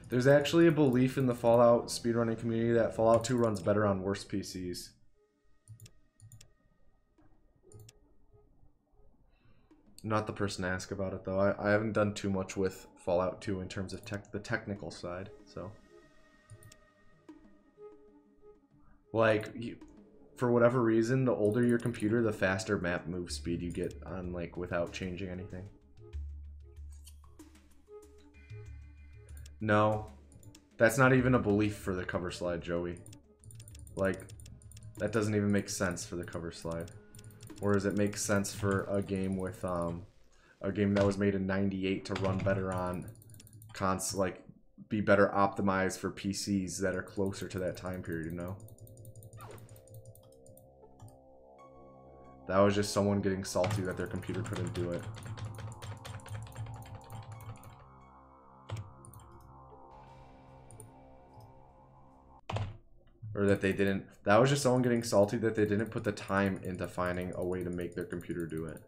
There's actually a belief in the Fallout speedrunning community that Fallout 2 runs better on worse PCs. I'm not the person to ask about it, though. I haven't done too much with Fallout 2 in terms of the technical side, so... Like, for whatever reason, the older your computer, the faster map move speed you get on, like, without changing anything. No. That's not even a belief for the cover slide, Joey. Like, that doesn't even make sense for the cover slide. Whereas it makes sense for a game with, a game that was made in '98 to run better on like, be better optimized for PCs that are closer to that time period, you know? That was just someone getting salty that their computer couldn't do it. Or that they didn't... That was just someone getting salty that they didn't put the time into finding a way to make their computer do it.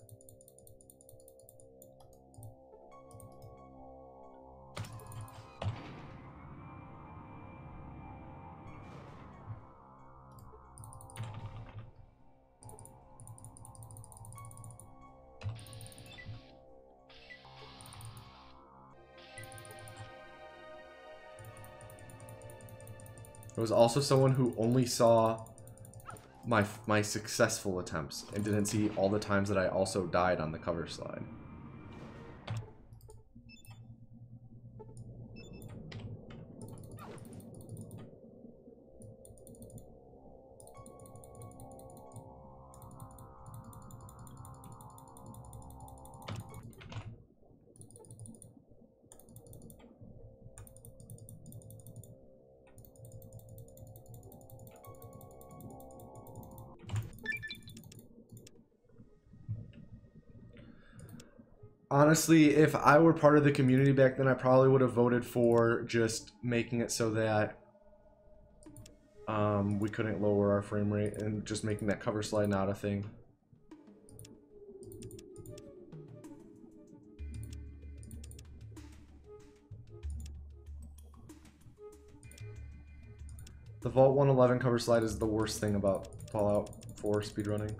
There was also someone who only saw my successful attempts and didn't see all the times that I also died on the cover slide. Honestly, if I were part of the community back then, I probably would have voted for just making it so that we couldn't lower our frame rate and just making that cover slide not a thing. The Vault 111 cover slide is the worst thing about Fallout 4 speedrunning.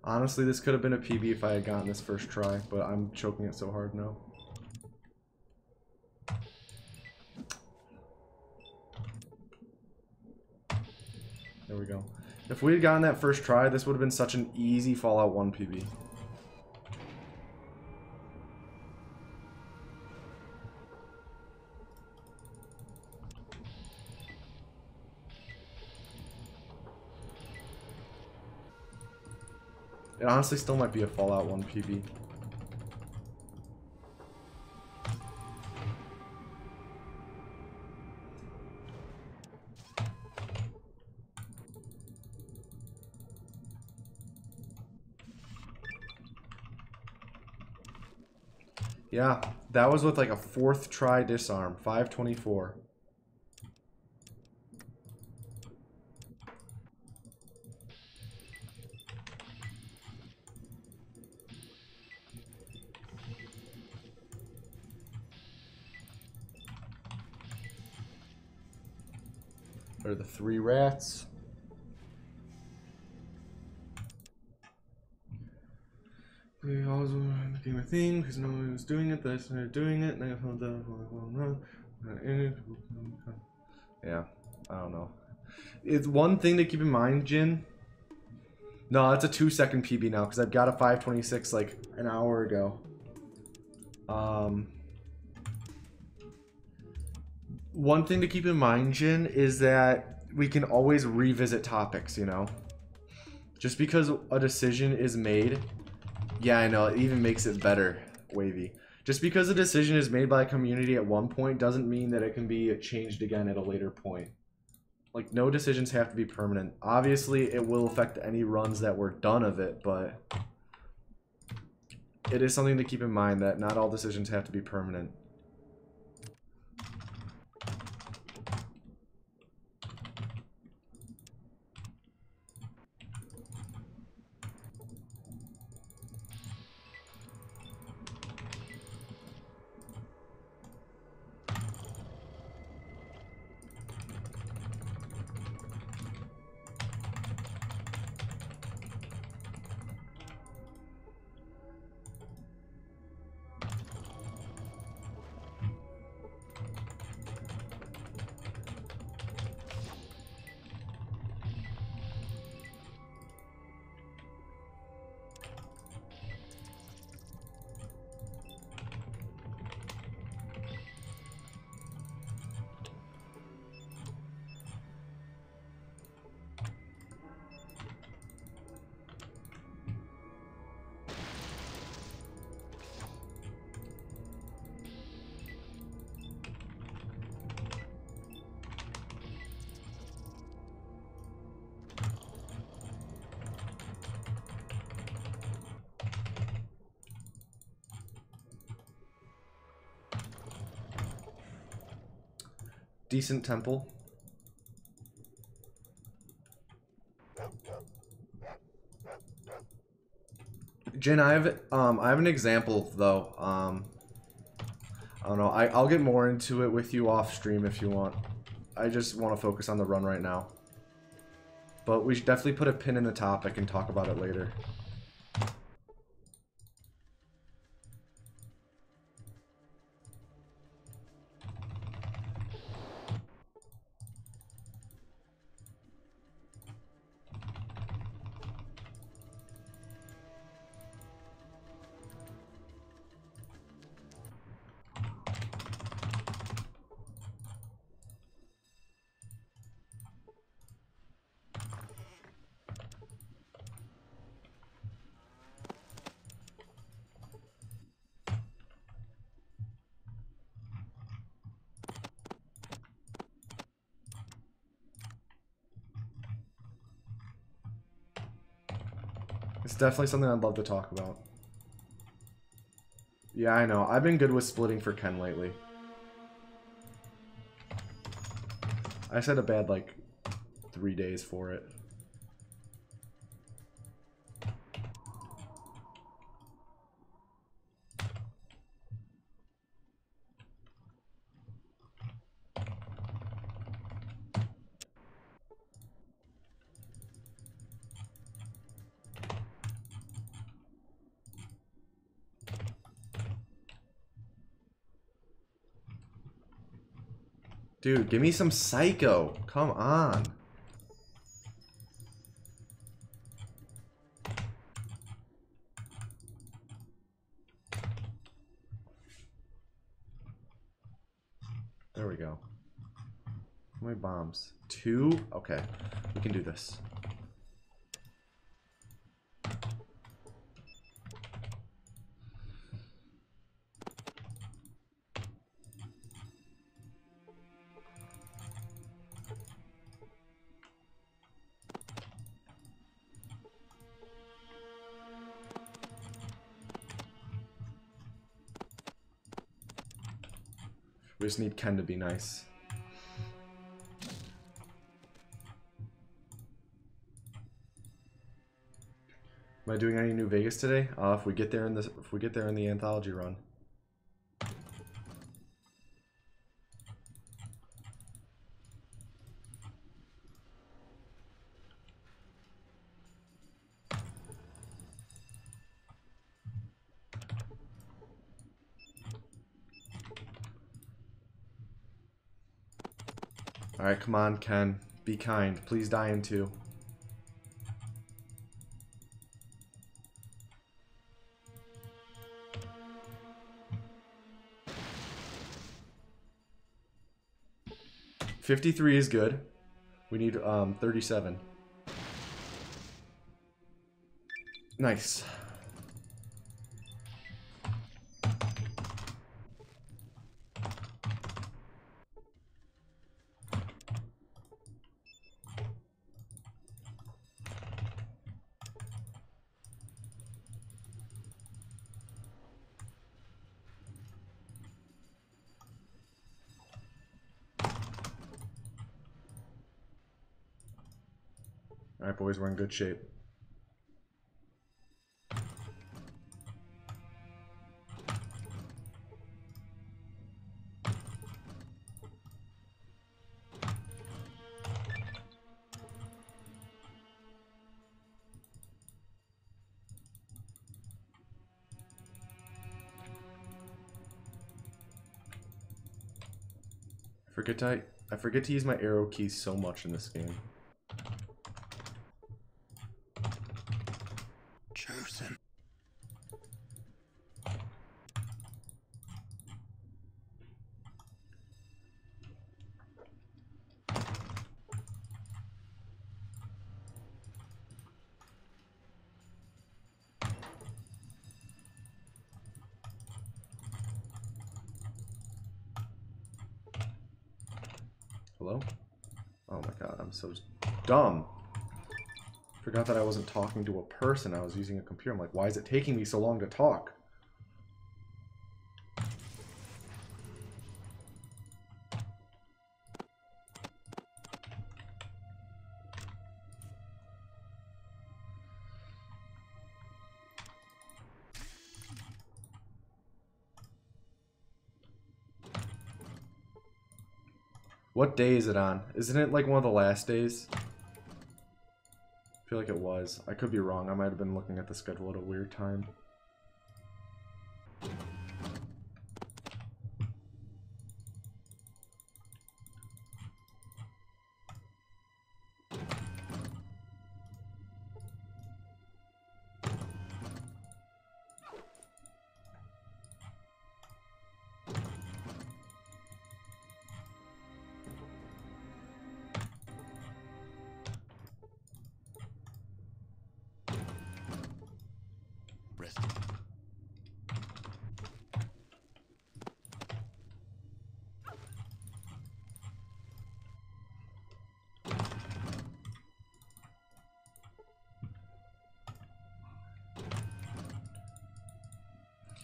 Honestly, this could have been a PB if I had gotten this first try, but I'm choking it so hard now. There we go. If we had gotten that first try, this would have been such an easy Fallout 1 PB. It honestly still might be a Fallout 1 PB. Yeah, that was with like a 4th try disarm. 524. There are the 3 rats. We always became a thing because no one was doing it. That's not doing it. Yeah, I don't know. It's one thing to keep in mind, Jin. No, that's a 2-second PB now because I've got a 526 like an hour ago. One thing to keep in mind, Jin, is that we can always revisit topics, you know? Just because a decision is made, yeah, I know, it even makes it better, Wavy. Just because a decision is made by a community at one point doesn't mean that it can be changed again at a later point. Like, no decisions have to be permanent. Obviously, it will affect any runs that were done of it, but it is something to keep in mind that not all decisions have to be permanent. Decent temple. Jin, I have an example though. I don't know. I'll get more into it with you off stream if you want. I just want to focus on the run right now. But we should definitely put a pin in the topic and talk about it later. It's definitely something I'd love to talk about. Yeah, I know. I've been good with splitting for Ken lately. I said a bad, like, 3 days for it. Dude, give me some Psycho. Come on. There we go. How many bombs? 2? Okay. We can do this. We just need Ken to be nice. Am I doing any New Vegas today? If we get there in the Anthology run. Alright, come on, Ken. Be kind. Please die in 2. $53 is good. We need 37. Nice. Alright, boys, we're in good shape. I forget to use my arrow keys so much in this game. Chosen. Hello? Oh my god, I'm so dumb. Forgot that I wasn't talking to a person, I was using a computer. I'm like, why is it taking me so long to talk? What day is it on? Isn't it like one of the last days? I feel like it was. I could be wrong. I might have been looking at the schedule at a weird time. Rest.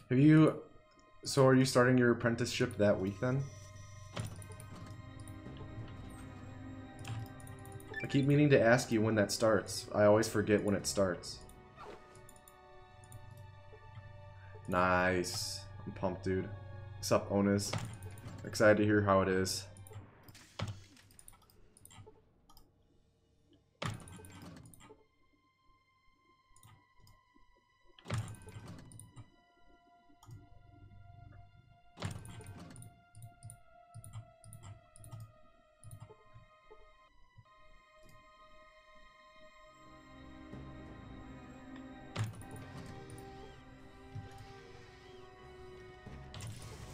Have you... So are you starting your apprenticeship that week then? I keep meaning to ask you when that starts. I always forget when it starts. Nice. I'm pumped, dude. What's up, Onus? Excited to hear how it is.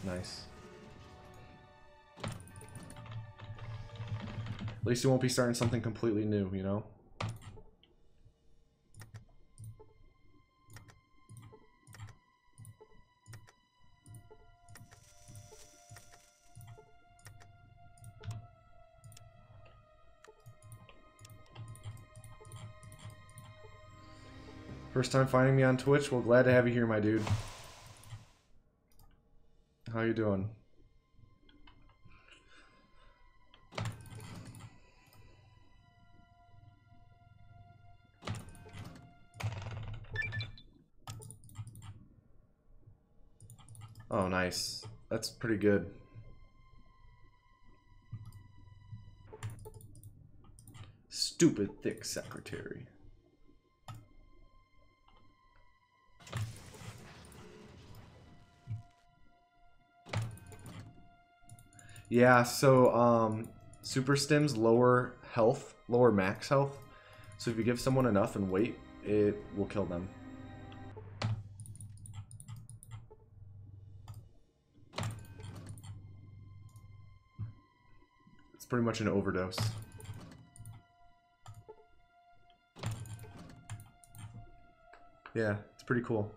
Nice. At least you won't be starting something completely new, you know? First time finding me on Twitch? Well, glad to have you here, my dude. How you doing? Oh, nice. That's pretty good. Stupid thick secretary. Yeah, so super stims lower health, lower max health. So if you give someone enough and wait, it will kill them. It's pretty much an overdose. Yeah, it's pretty cool.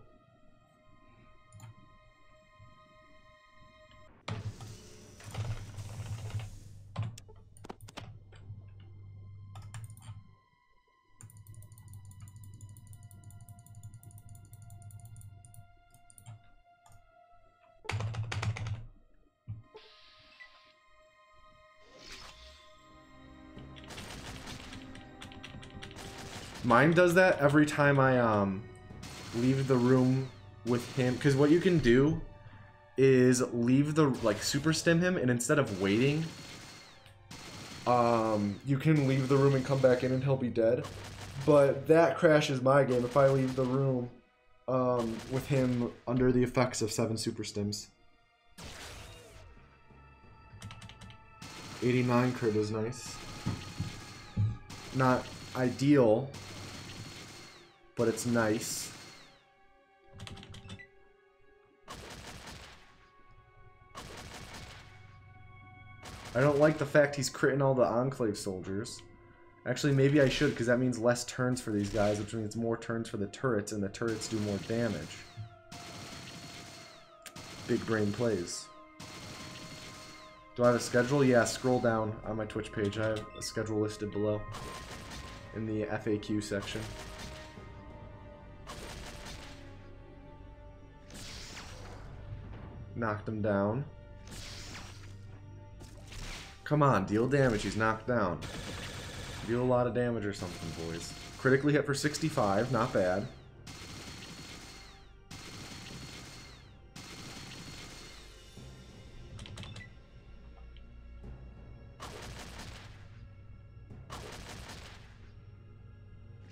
Mine does that every time I leave the room with him, because what you can do is leave the super stim him, and instead of waiting, you can leave the room and come back in and he'll be dead. But that crashes my game if I leave the room with him under the effects of 7 super stims. 89 crit is nice. Not ideal, but it's nice. I don't like the fact he's critting all the Enclave soldiers. Actually, maybe I should, because that means less turns for these guys, which means more turns for the turrets, and the turrets do more damage. Big brain plays. Do I have a schedule? Yeah, scroll down on my Twitch page. I have a schedule listed below in the FAQ section. Knocked him down. Come on, deal damage. He's knocked down. Deal a lot of damage or something, boys. Critically hit for 65. Not bad.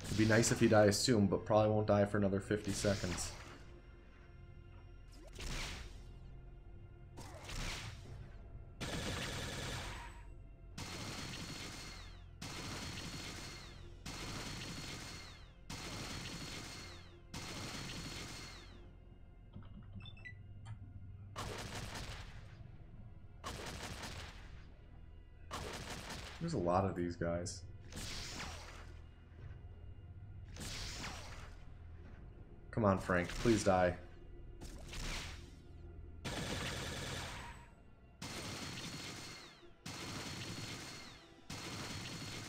It'd be nice if he dies soon, but probably won't die for another 50 seconds. There's a lot of these guys. Come on, Frank. Please die.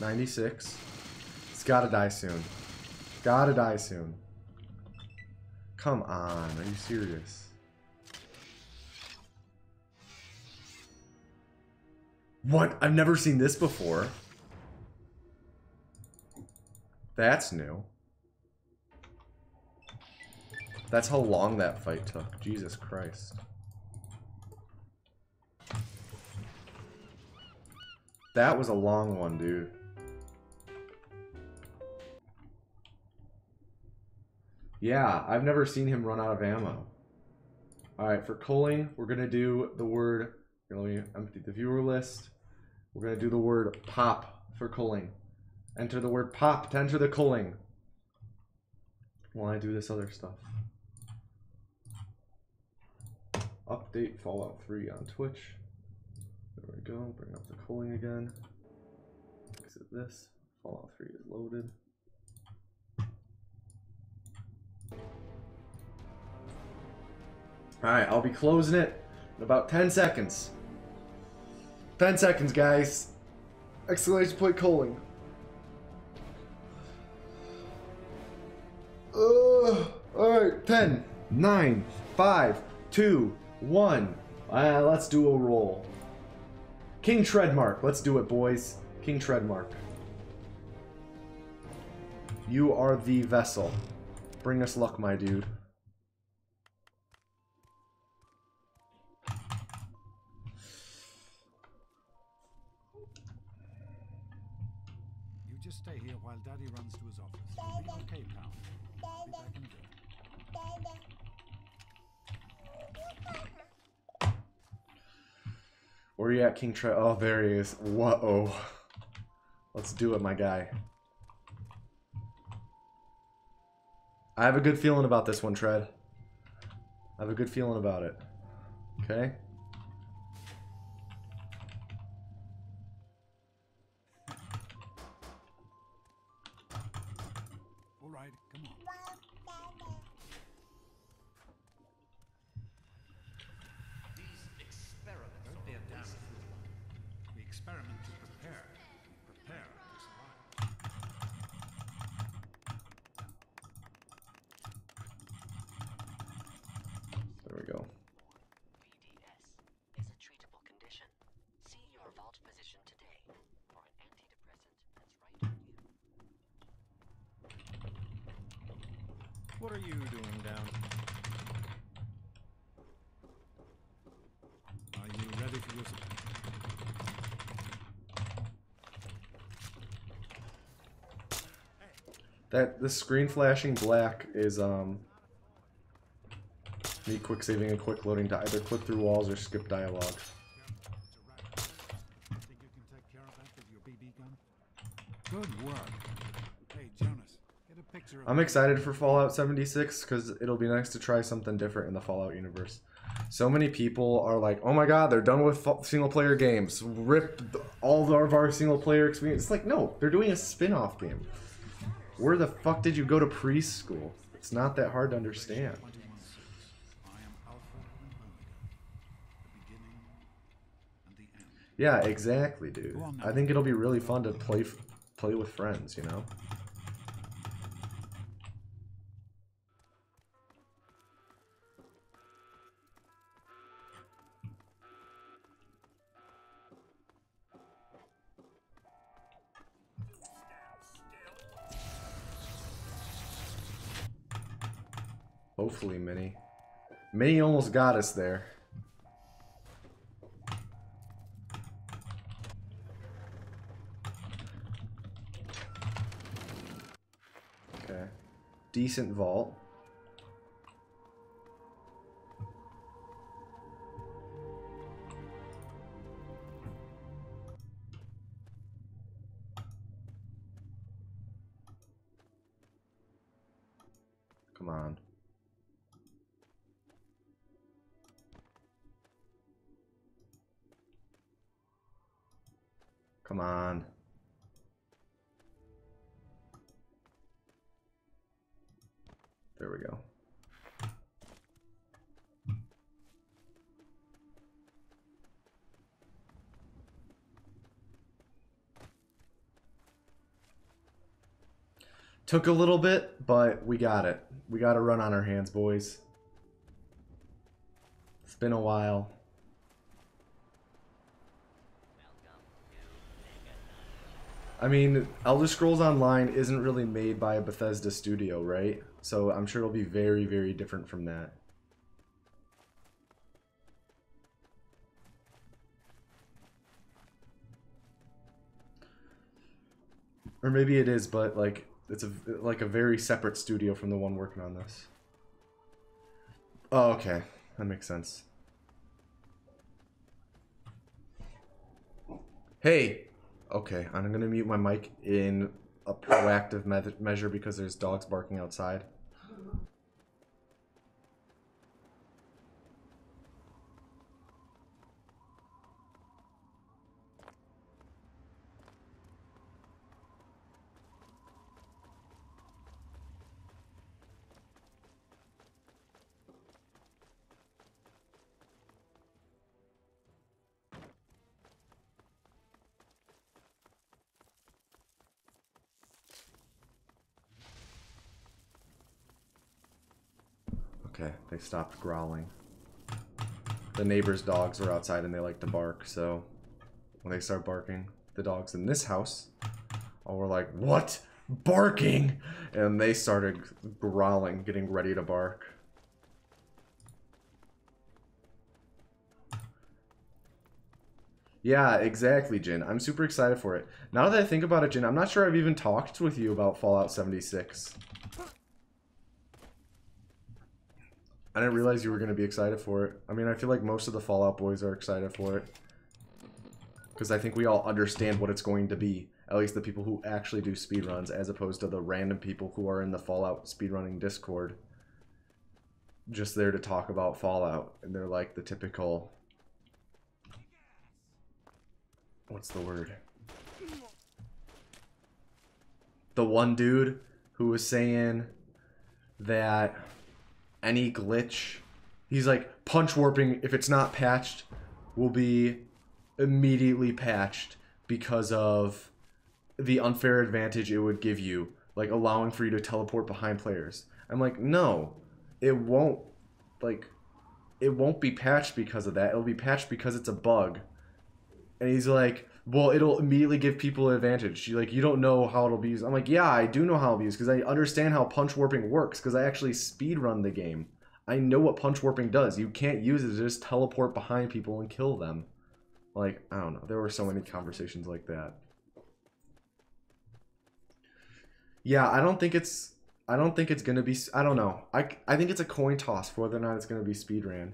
$96. It's gotta die soon. Gotta die soon. Come on. Are you serious? What? I've never seen this before. That's new. That's how long that fight took. Jesus Christ. That was a long one, dude. Yeah, I've never seen him run out of ammo. Alright, for culling, we're going to do the word... Let me empty the viewer list. We're going to do the word pop for culling. Enter the word pop to enter the culling. While I do this other stuff. Update Fallout 3 on Twitch. There we go. Bring up the culling again. Exit this. Fallout 3 is loaded. Alright, I'll be closing it in about 10 seconds. 10 seconds, guys. Exclamation point culling. Alright, 10, 9, 5, 2, 1. Let's do a roll. King Treadmark. Let's do it, boys. King Treadmark. You are the vessel. Bring us luck, my dude. just stay here while Daddy runs to his office. You'll be okay, pal. Be back in a bit. Where are you at, King Tre? Oh, there he is. Whoa. Let's do it, my guy. I have a good feeling about this one, Tread. I have a good feeling about it. Okay? All right, come on. These experiments Don't be a damn fool. We experiment to prepare. Prepare to survive. There we go. PDS is a treatable condition. See your vault physician today for an antidepressant that's right for you. What are you doing down? Are you ready for your surprise? That the screen flashing black is me quick saving and quick loading to either click through walls or skip dialogue. Think you can take care of that with your BB gun? Good work. Hey, Jonas, get a picture of I'm excited for Fallout 76 because it'll be nice to try something different in the Fallout universe. So many people are like, oh my god, they're done with single player games. Rip all of our single player experience. It's like, no, they're doing a spin-off game. Where the fuck did you go to preschool? It's not that hard to understand. 21 suits. I am Alpha and Omega. The beginning and the end. Yeah, exactly, dude. I think it'll be really fun to play with friends, you know? Hopefully, Minnie. Minnie almost got us there. Okay. Decent vault. Come on. Come on. There we go. Took a little bit, but we got it. We got a run on our hands, boys. It's been a while. I mean, Elder Scrolls Online isn't really made by a Bethesda studio, right? So I'm sure it'll be very, very different from that. Or maybe it is, but like it's like a very separate studio from the one working on this. Oh, okay. That makes sense. Hey! Okay, I'm gonna mute my mic in a proactive measure because there's dogs barking outside. Okay, they stopped growling. The neighbor's dogs are outside and they like to bark, so when they start barking, the dogs in this house all were like, "What? Barking?" And they started growling, getting ready to bark. Yeah, exactly, Jin. I'm super excited for it. Now that I think about it, Jin, I'm not sure I've even talked with you about Fallout 76. I didn't realize you were going to be excited for it. I mean, I feel like most of the Fallout boys are excited for it. Because I think we all understand what it's going to be. At least the people who actually do speedruns, as opposed to the random people who are in the Fallout speedrunning Discord. Just there to talk about Fallout. And they're like the typical... What's the word? The one dude who was saying that any glitch, he's like, punch warping, if it's not patched, will be immediately patched because of the unfair advantage it would give you, like allowing for you to teleport behind players. I'm like, no, it won't, like, it won't be patched because of that. It'll be patched because it's a bug. And he's like, well, it'll immediately give people an advantage. Like, you don't know how it'll be used. I'm like, yeah, I do know how it'll be used because I understand how punch warping works because I actually speedrun the game. I know what punch warping does. You can't use it to just teleport behind people and kill them. Like, I don't know. There were so many conversations like that. Yeah, I don't think it's gonna be, I don't know. I think it's a coin toss for whether or not it's gonna be speedrun.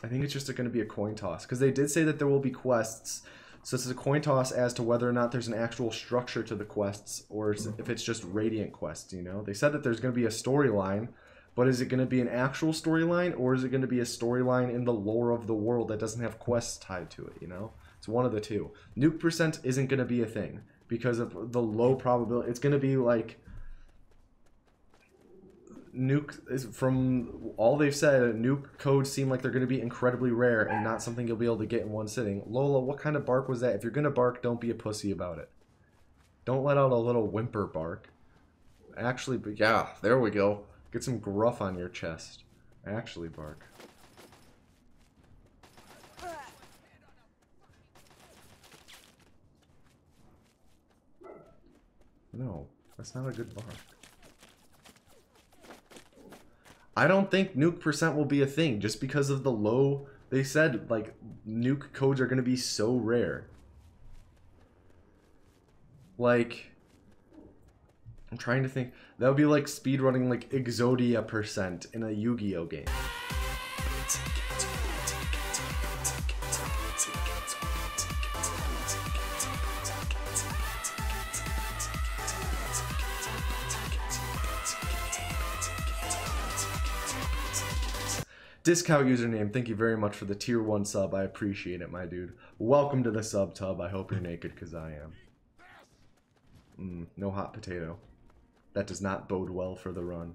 I think it's just going to be a coin toss because they did say that there will be quests. So it's a coin toss as to whether or not there's an actual structure to the quests or if it's just radiant quests, you know? They said that there's going to be a storyline, but is it going to be an actual storyline or is it going to be a storyline in the lore of the world that doesn't have quests tied to it, you know? It's one of the two. Nuke percent isn't going to be a thing because of the low probability. It's going to be like... Nuke is, from all they've said, nuke codes seem like they're going to be incredibly rare and not something you'll be able to get in one sitting. Lola, what kind of bark was that? If you're going to bark, don't be a pussy about it. Don't let out a little whimper bark. Actually, but yeah, there we go. Get some gruff on your chest. Actually bark. No, that's not a good bark. I don't think nuke percent will be a thing just because of the low. They said like nuke codes are going to be so rare. Like, I'm trying to think. That would be like speedrunning like Exodia percent in a Yu-Gi-Oh game. Discount username, thank you very much for the tier 1 sub. I appreciate it, my dude. Welcome to the sub tub. I hope you're naked, because I am. No hot potato. That does not bode well for the run.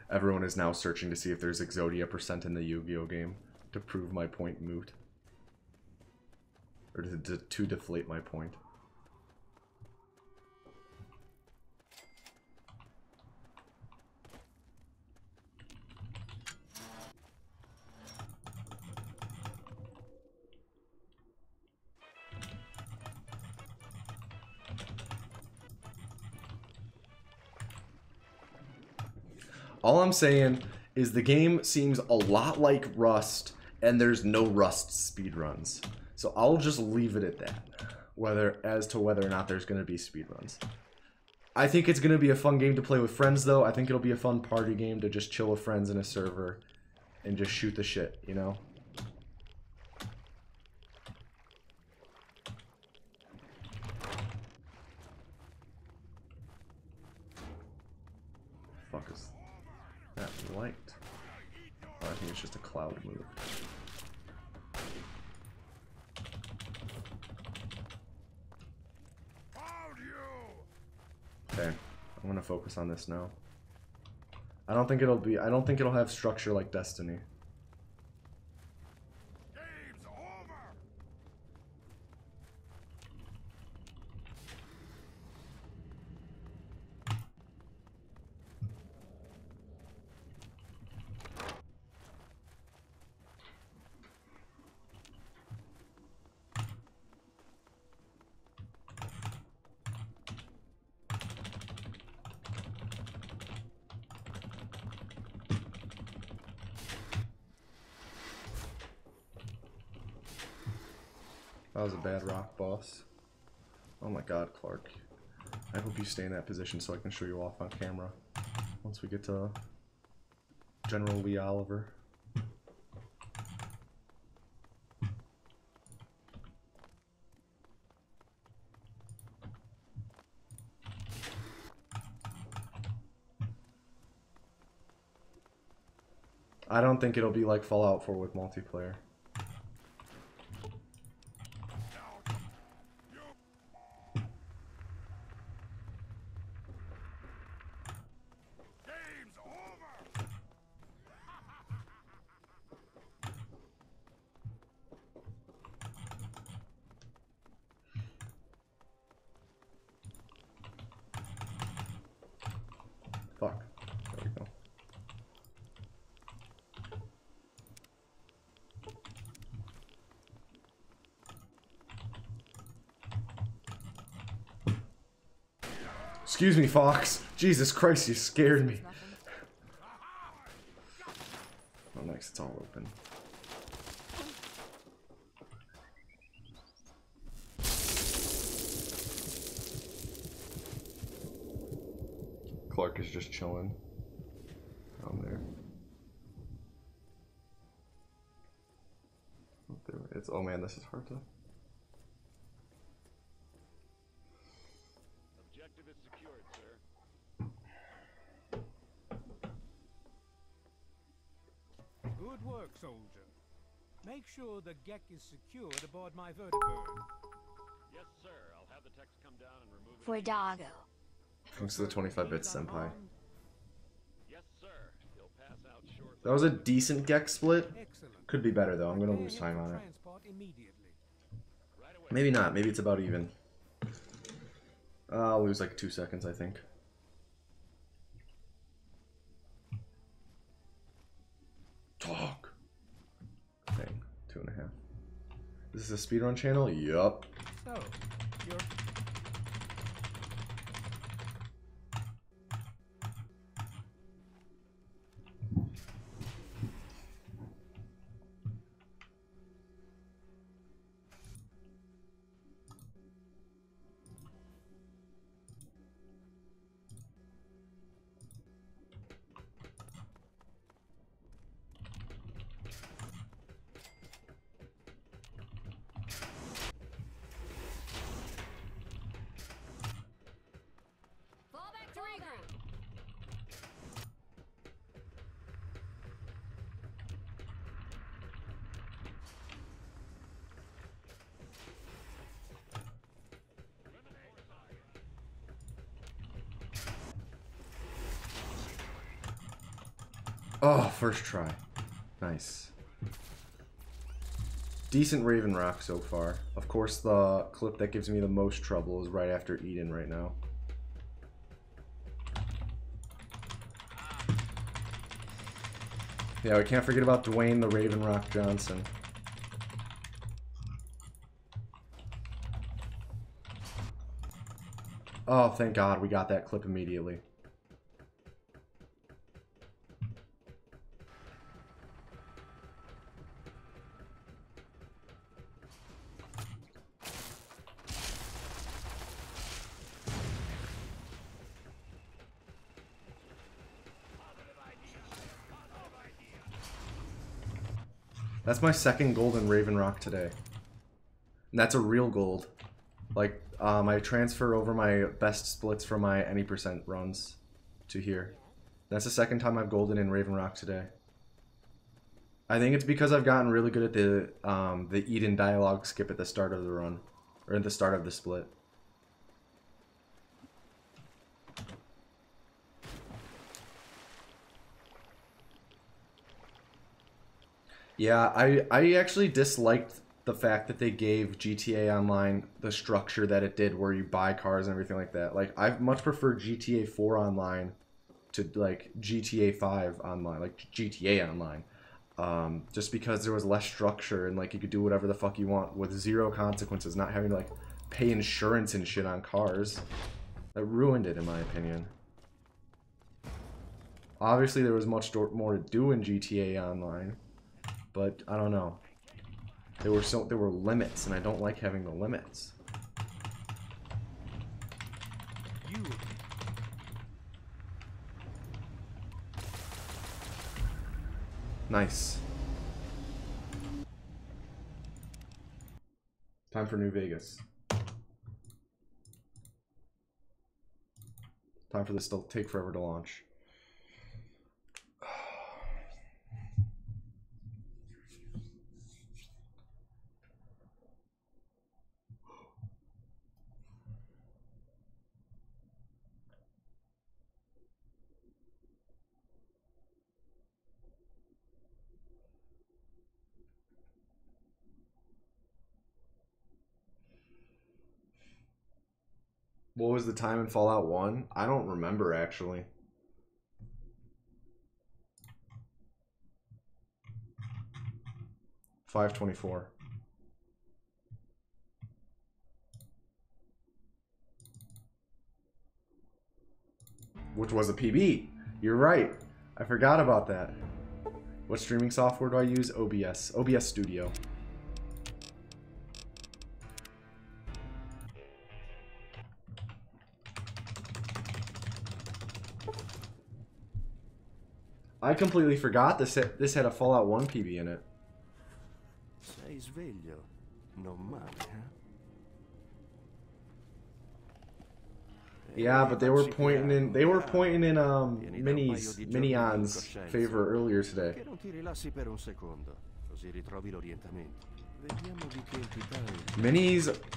Everyone is now searching to see if there's Exodia percent in the Yu-Gi-Oh game to prove my point moot. Or to deflate my point. All I'm saying is the game seems a lot like Rust, and there's no Rust speedruns. So I'll just leave it at that, as to whether or not there's going to be speedruns. I think it's going to be a fun game to play with friends, though. I think it'll be a fun party game to just chill with friends in a server and just shoot the shit, you know? Fuck is that light? Oh, I think it's just a cloud move. Okay, I'm gonna focus on this now. I don't think it'll have structure like Destiny. Game's over. That was a bad rock boss. Oh my god, Clark. I hope you stay in that position so I can show you off on camera once we get to General Lee Oliver. I don't think it'll be like Fallout 4 with multiplayer. Fuck. There we go. Excuse me, Fox. Jesus Christ, you scared me. Oh, nice. It's all open. Clark is just chilling down there. It's, oh man, this is hard to. Objective is secured, sir. Good work, soldier. Make sure the Gek is secured aboard my vertibird. Yes, sir. I'll have the techs come down and remove it. For Doggo. Thanks to the 25-bit senpai. Yes, sir. He'll pass out shortly. That was a decent Gek split. Excellent. Could be better though. I'm gonna Prepare lose him time for on it. transport immediately. Right away. Maybe not. Maybe it's about even. I'll lose like 2 seconds, I think. Talk. Dang, 2.5. This is a speedrun channel? Yup. So, you're... Fall back to regroup. Oh, first try. Nice. Decent Raven Rock so far. Of course, the clip that gives me the most trouble is right after Eden right now. Yeah, we can't forget about Dwayne the Raven Rock Johnson. Oh, thank God we got that clip immediately. That's my second gold in Raven Rock today. And that's a real gold. Like, I transfer over my best splits from my any percent runs to here. That's the second time I've golden in Raven Rock today. I think it's because I've gotten really good at the Eden dialogue skip at the start of the run. Or at the start of the split. Yeah, I actually disliked the fact that they gave GTA Online the structure that it did where you buy cars and everything like that. Like, I much prefer GTA 4 Online to, like, GTA 5 Online, like, GTA Online. Just because there was less structure and, like, you could do whatever the fuck you want with zero consequences, not having to, like, pay insurance and shit on cars. That ruined it, in my opinion. Obviously, there was much more to do in GTA Online. But, I don't know. There were limits, and I don't like having the limits. You. Nice. Time for New Vegas. Time for this to take forever to launch. What was the time in Fallout 1? I don't remember, actually. $5.24. Which was a PB. You're right. I forgot about that. What streaming software do I use? OBS. OBS Studio. I completely forgot this had a Fallout 1 PB in it. Sei sveglio. Non male, Yeah, but they were pointing in Minion's favor earlier today. Che non ti rilassi per un secondo, così ritrovi l'orientamento. Vediamo di che entità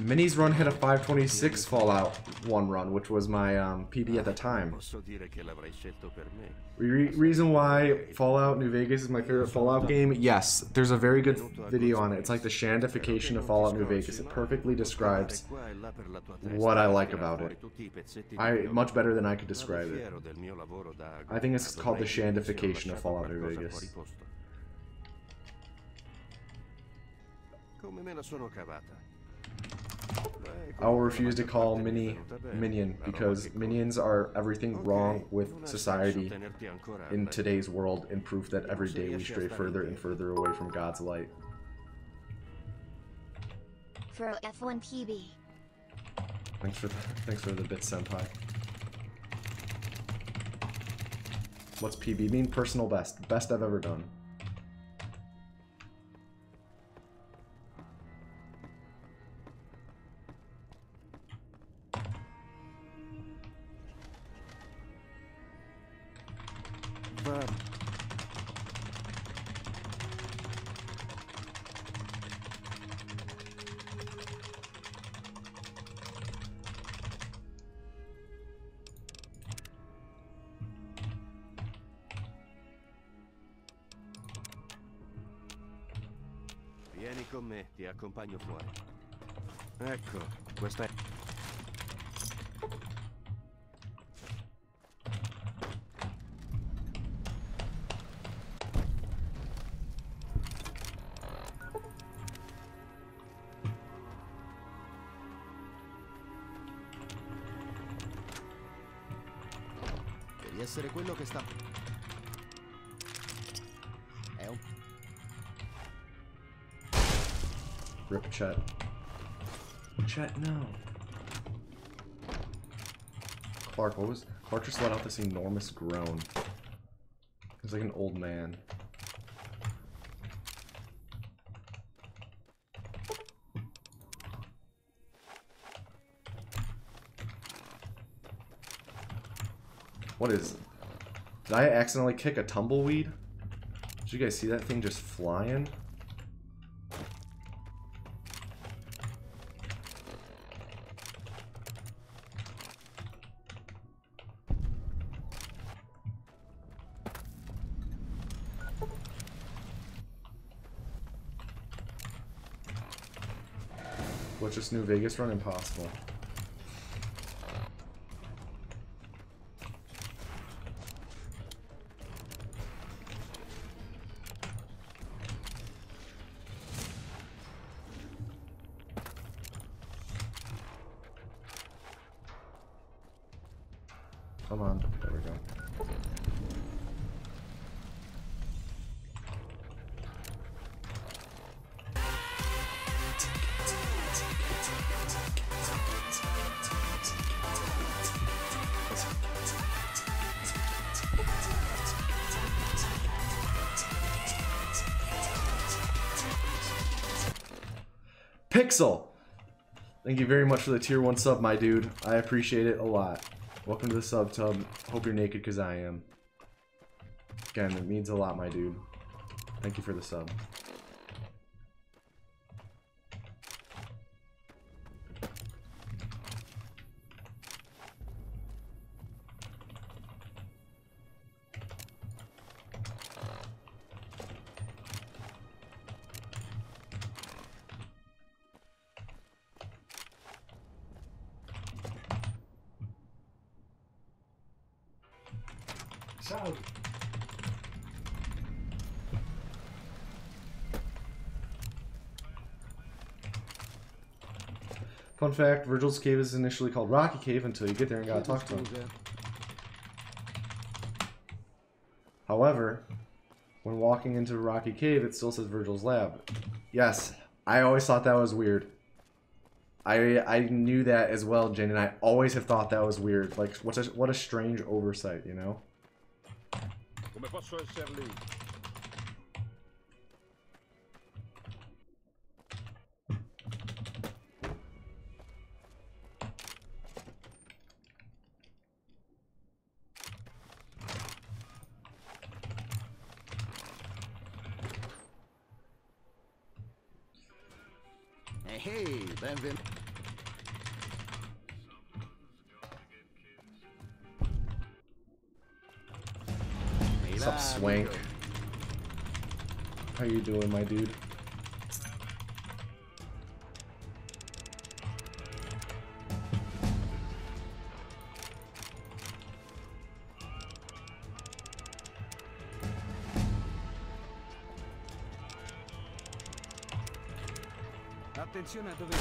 Minis run had a 526 Fallout 1 run, which was my PB at the time. Posso dire che l'avrei scelto per me. Reason why Fallout New Vegas is my favorite Fallout game? Yes, there's a very good video on it. It's like the shandification of Fallout New Vegas. It perfectly describes what I like about it. Much better than I could describe it. I think it's called the shandification of Fallout New Vegas. Come me la sono cavata. I will refuse to call Minion because minions are everything wrong with society in today's world and proof that every day we stray further and further away from God's light. For F1 PB. Thanks for the bit, senpai. What's PB mean? Personal best. Best I've ever done. Vieni con me, ti accompagno fuori. Ecco, questa è... Devi essere quello che sta... È un... Rip Chet. Chet, no. Clark just let out this enormous groan. He's like an old man. What is it? Did I accidentally kick a tumbleweed? Did you guys see that thing just flying? What's this New Vegas run? Impossible. Come on, there we go. Pixel! Thank you very much for the tier 1 sub, my dude. I appreciate it a lot. Welcome to the sub tub. Hope you're naked because I am. Again, it means a lot, my dude. Thank you for the sub. Salve. Fun fact, Virgil's cave is initially called Rocky Cave until you get there and gotta talk to him. However, when walking into Rocky Cave, it still says Virgil's lab. Yes, I always thought that was weird. I knew that as well, Jen, and I always have thought that was weird. Like, what a strange oversight, you know? Come posso esserli? Hey, benvenuto. What's up, Swank? How you doing, my dude? Attenzione a dove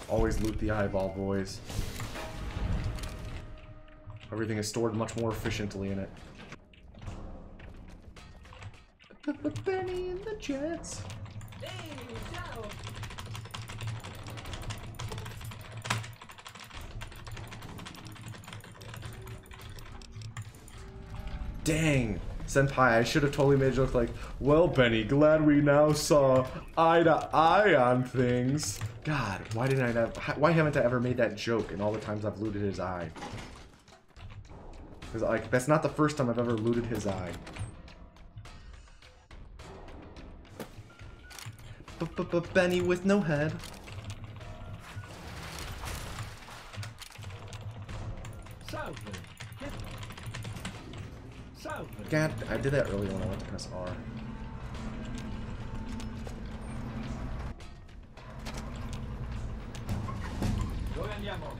Always loot the eyeball, boys. Everything is stored much more efficiently in it. The Benny and the Jets. Dang, Senpai, I should have totally made a joke like, well, Benny, glad we now saw eye to eye on things. God, why haven't I ever made that joke in all the times I've looted his eye? Because, like, that's not the first time I've ever looted his eye. Benny with no head. Salve. Salve. God, I did that earlier when I went to press R. Dove andiamo?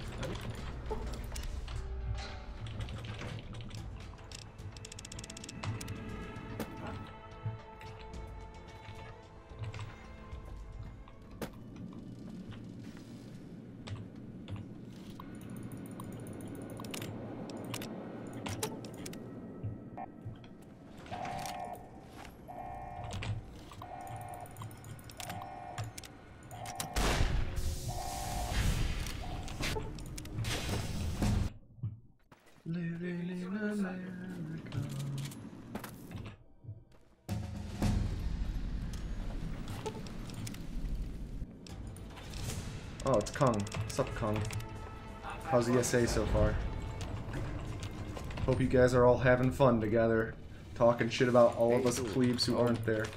Living in America. Oh, it's Kung. What's up, Kung? How's the ESA so far? Hope you guys are all having fun together, talking shit about all of us plebes who aren't there.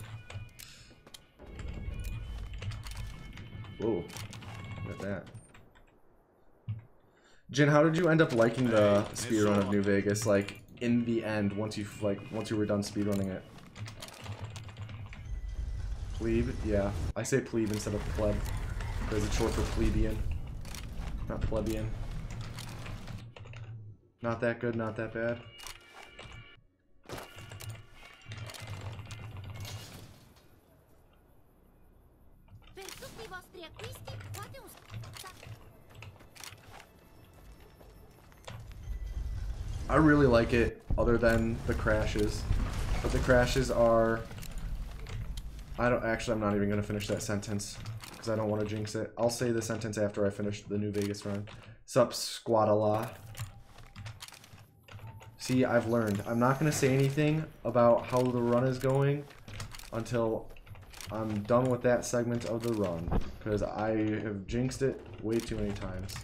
Whoa, look at that. Jin, how did you end up liking the speedrun of New Vegas? Like, in the end, once you were done speedrunning it. Plebe? Yeah, I say plebe instead of pleb, because it's short for plebeian, not plebeian. Not that good, not that bad. Per tutti i vostri acquisti fate un I really like it, other than the crashes. But the crashes are... I'm not even gonna finish that sentence, because I don't want to jinx it. I'll say the sentence after I finish the New Vegas run. Sup, squadala. See, I've learned. I'm not gonna say anything about how the run is going until I'm done with that segment of the run because I have jinxed it way too many times.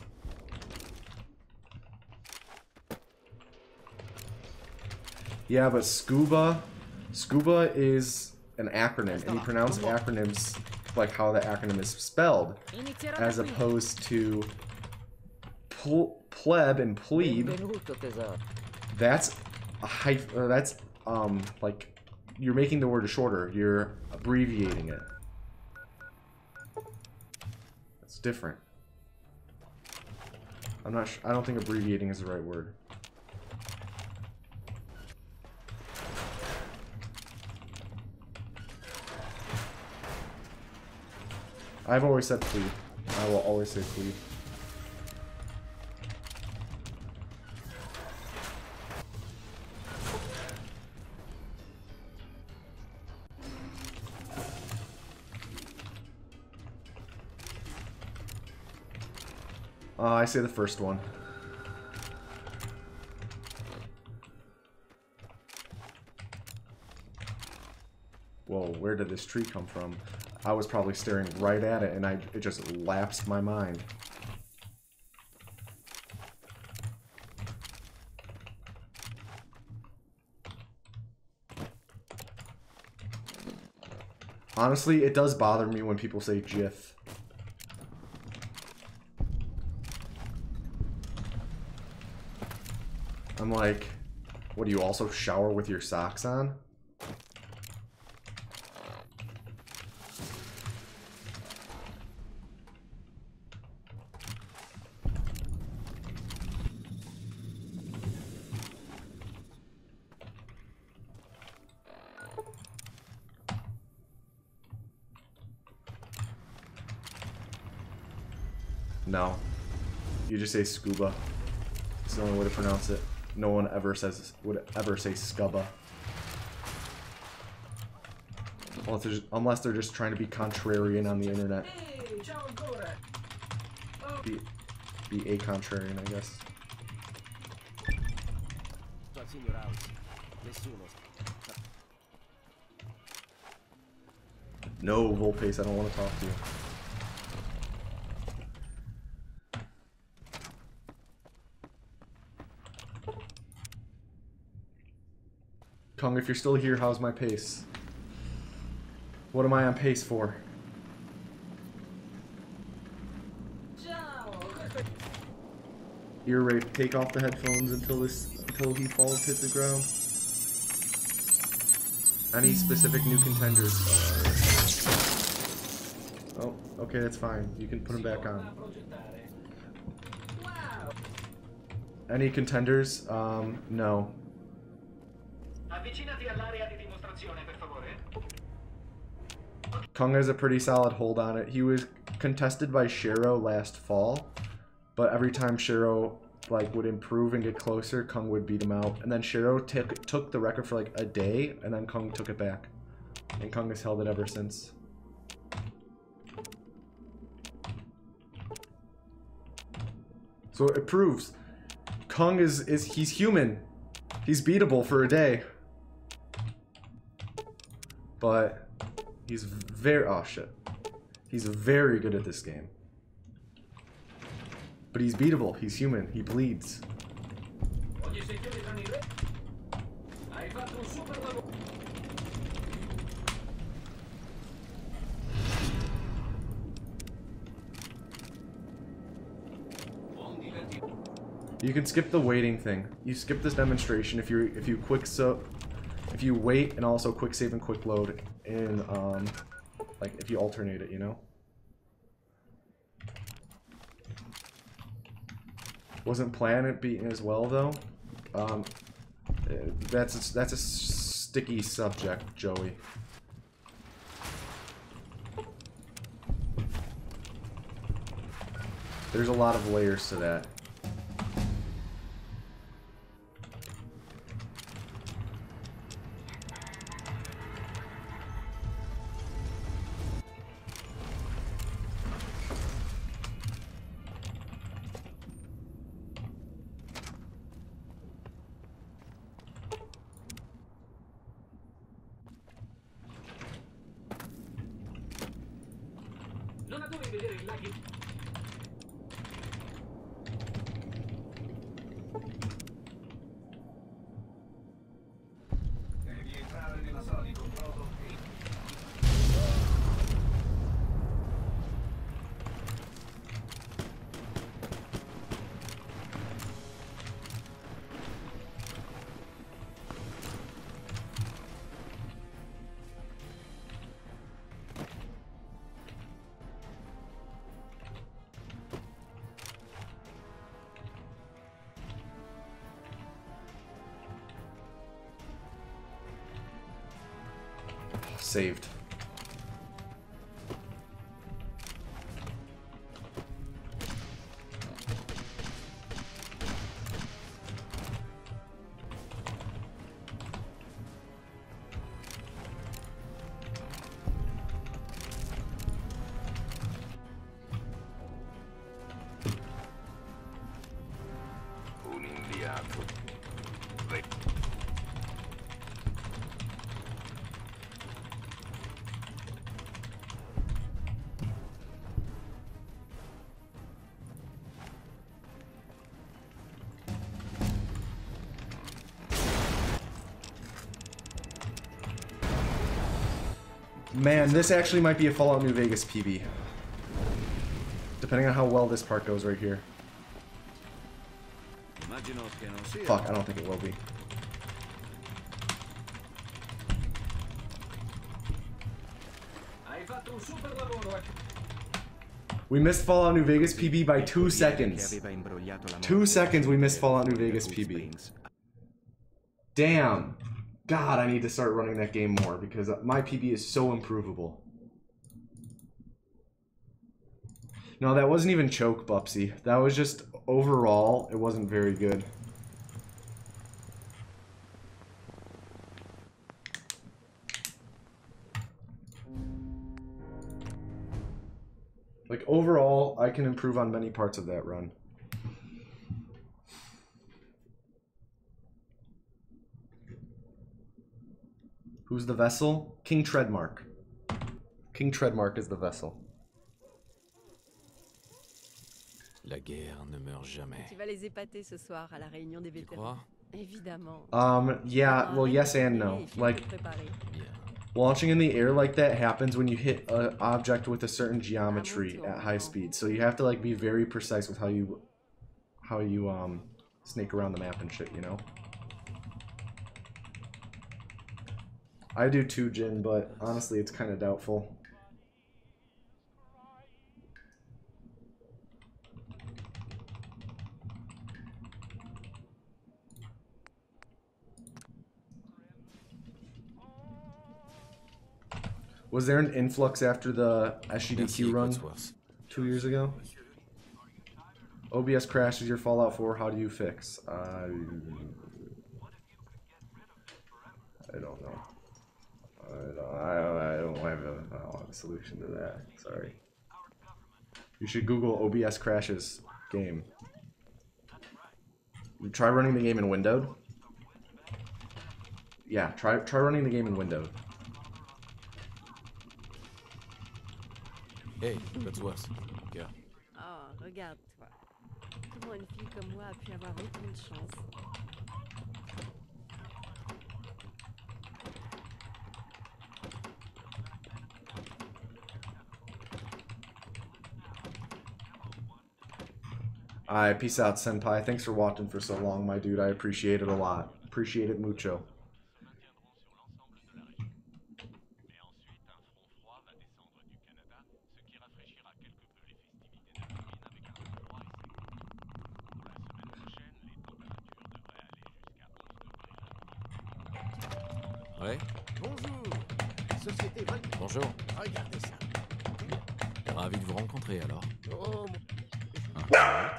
Yeah, but scuba is an acronym, and you pronounce acronyms like how the acronym is spelled, as opposed to pleb and plebe. That's that's like you're making the word shorter. You're abbreviating it. It's different. I don't think abbreviating is the right word. I've always said plebe. I will always say plebe. I say the first one. Whoa, where did this tree come from? I was probably staring right at it and it just lapsed my mind. Honestly, it does bother me when people say GIF. I'm like, what, do you also shower with your socks on? No. You just say scuba. It's the only way to pronounce it. No one ever would ever say scuba. Unless they're just trying to be contrarian on the internet. Be a contrarian, I guess. No, Volpace, I don't want to talk to you. Kung, if you're still here, how's my pace? What am I on pace for? Ear rape, take off the headphones until he falls, hit the ground. Any specific new contenders? Oh, okay, that's fine. You can put them back on. Any contenders? No. Kung has a pretty solid hold on it. He was contested by Shiro last fall, but every time Shiro would improve and get closer, Kung would beat him out. And then Shiro took the record for like a day, and then Kung took it back. And Kung has held it ever since. So it proves Kung he's human. He's beatable for a day. But he's he's very good at this game. But he's beatable. He's human. He bleeds. You can skip the waiting thing. You skip this demonstration if you wait and also quick save and quick load in like if you alternate it, you know? Wasn't Planet beaten as well though? That's a sticky subject, Joey. There's a lot of layers to that. Saved. Un inviato. Man, this actually might be a Fallout New Vegas PB. Depending on how well this part goes right here. Fuck, I don't think it will be. We missed Fallout New Vegas PB by 2 seconds. 2 seconds we missed Fallout New Vegas PB. Damn. God, I need to start running that game more because my PB is so improvable. No, that wasn't even choke, Bupsy. That was just, overall, it wasn't very good. Like, overall, I can improve on many parts of that run. Who's the vessel? King Treadmark. King Treadmark is the vessel. La guerre ne meurt jamais. Tu vas les épater ce soir à la réunion des vétérans. Évidemment. Yeah, well, yes and no. Like, launching in the air like that happens when you hit an object with a certain geometry at high speed. So you have to, like, be very precise with how you snake around the map and shit, you know? I do too, Jin, but honestly, it's kind of doubtful. Was there an influx after the SGDQ run 2 years ago? OBS crashes your Fallout 4, how do you fix? I don't know. I don't have a solution to that. Sorry. You should Google OBS crashes game. Try running the game in windowed. Yeah, try running the game in windowed. Hey, that's worse. Yeah. Oh, regarde-toi. Comment une fille comme moi a pu avoir autant de chance? Alright, peace out, Senpai. Thanks for watching for so long, my dude. I appreciate it a lot. Appreciate it mucho. Ouais. Bonjour. Société Vol. Bonjour. Regardez ça. Ravi de vous rencontrer alors. Oh,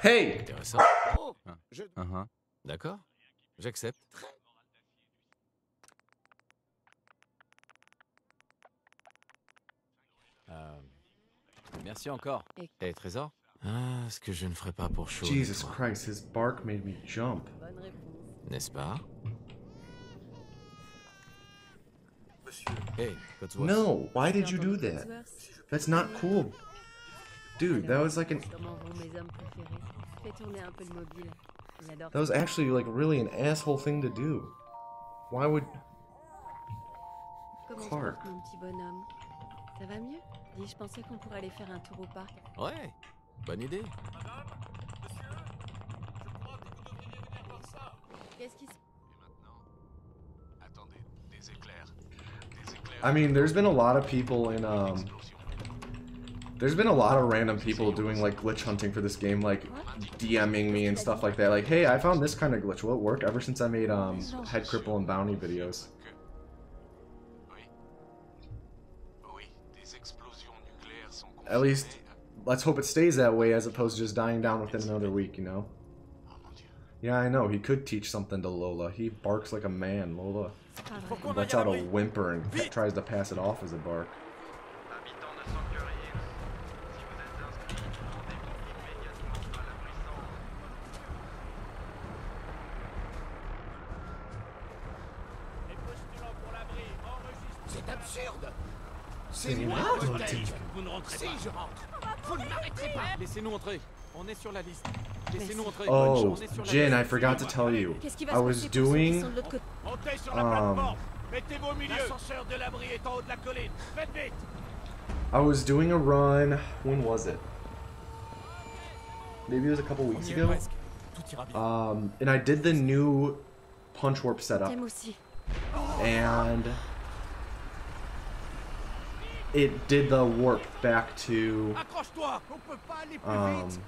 Hey! Intéressant. oh, je... D'accord. J'accepte. Merci encore. Et Trésor? Ah, ce que je ne ferai pas pour chaud. Jesus Christ, his bark made me jump. Bonne réponse. N'est-ce pas? Hey, No, why did you do that? That's not cool. Dude, that was like an... Comment vont mes hommes préférés? Fais tourner un peu le mobile. Ils adorent. That was actually like really an asshole thing to do. Why would... Comment se Clark. porte mon petit bonhomme? Ça va mieux? Dis, je pensais qu'on pourrait aller faire un tour au parc. Ouais, bonne idée. Qu'est-ce qui se... Attendez, des éclairs. Des éclairs. I mean, there's been a lot of people in, there's been a lot of random people doing, like, glitch hunting for this game, like, DMing me and stuff like that. Like, hey, I found this kind of glitch. Will it work? Ever since I made, Head Cripple and Bounty videos. At least, let's hope it stays that way as opposed to just dying down within another week, you know? Yeah, I know. He could teach something to Lola. He barks like a man, Lola. He lets out a whimper and tries to pass it off as a bark. C'est absurde. C'est moi l'hôtel. Vous ne rentrez pas. Si, je rentre. Vous ne m'arrêterez pas. Laissez-nous entrer. On est sur la liste. Laissez-nous entrer. Oh, Jin, I forgot to tell you. I was doing, Montez sur la plateforme. Mettez-vous au milieu. L'ascenseur de l'abri est en haut de la colline. Faites vite. I was doing a run. When was it? Maybe it was a couple weeks ago. And I did the new punch warp setup, T'aimes aussi. and it did the warp back to Accroche-toi. On peut pas aller plus vite.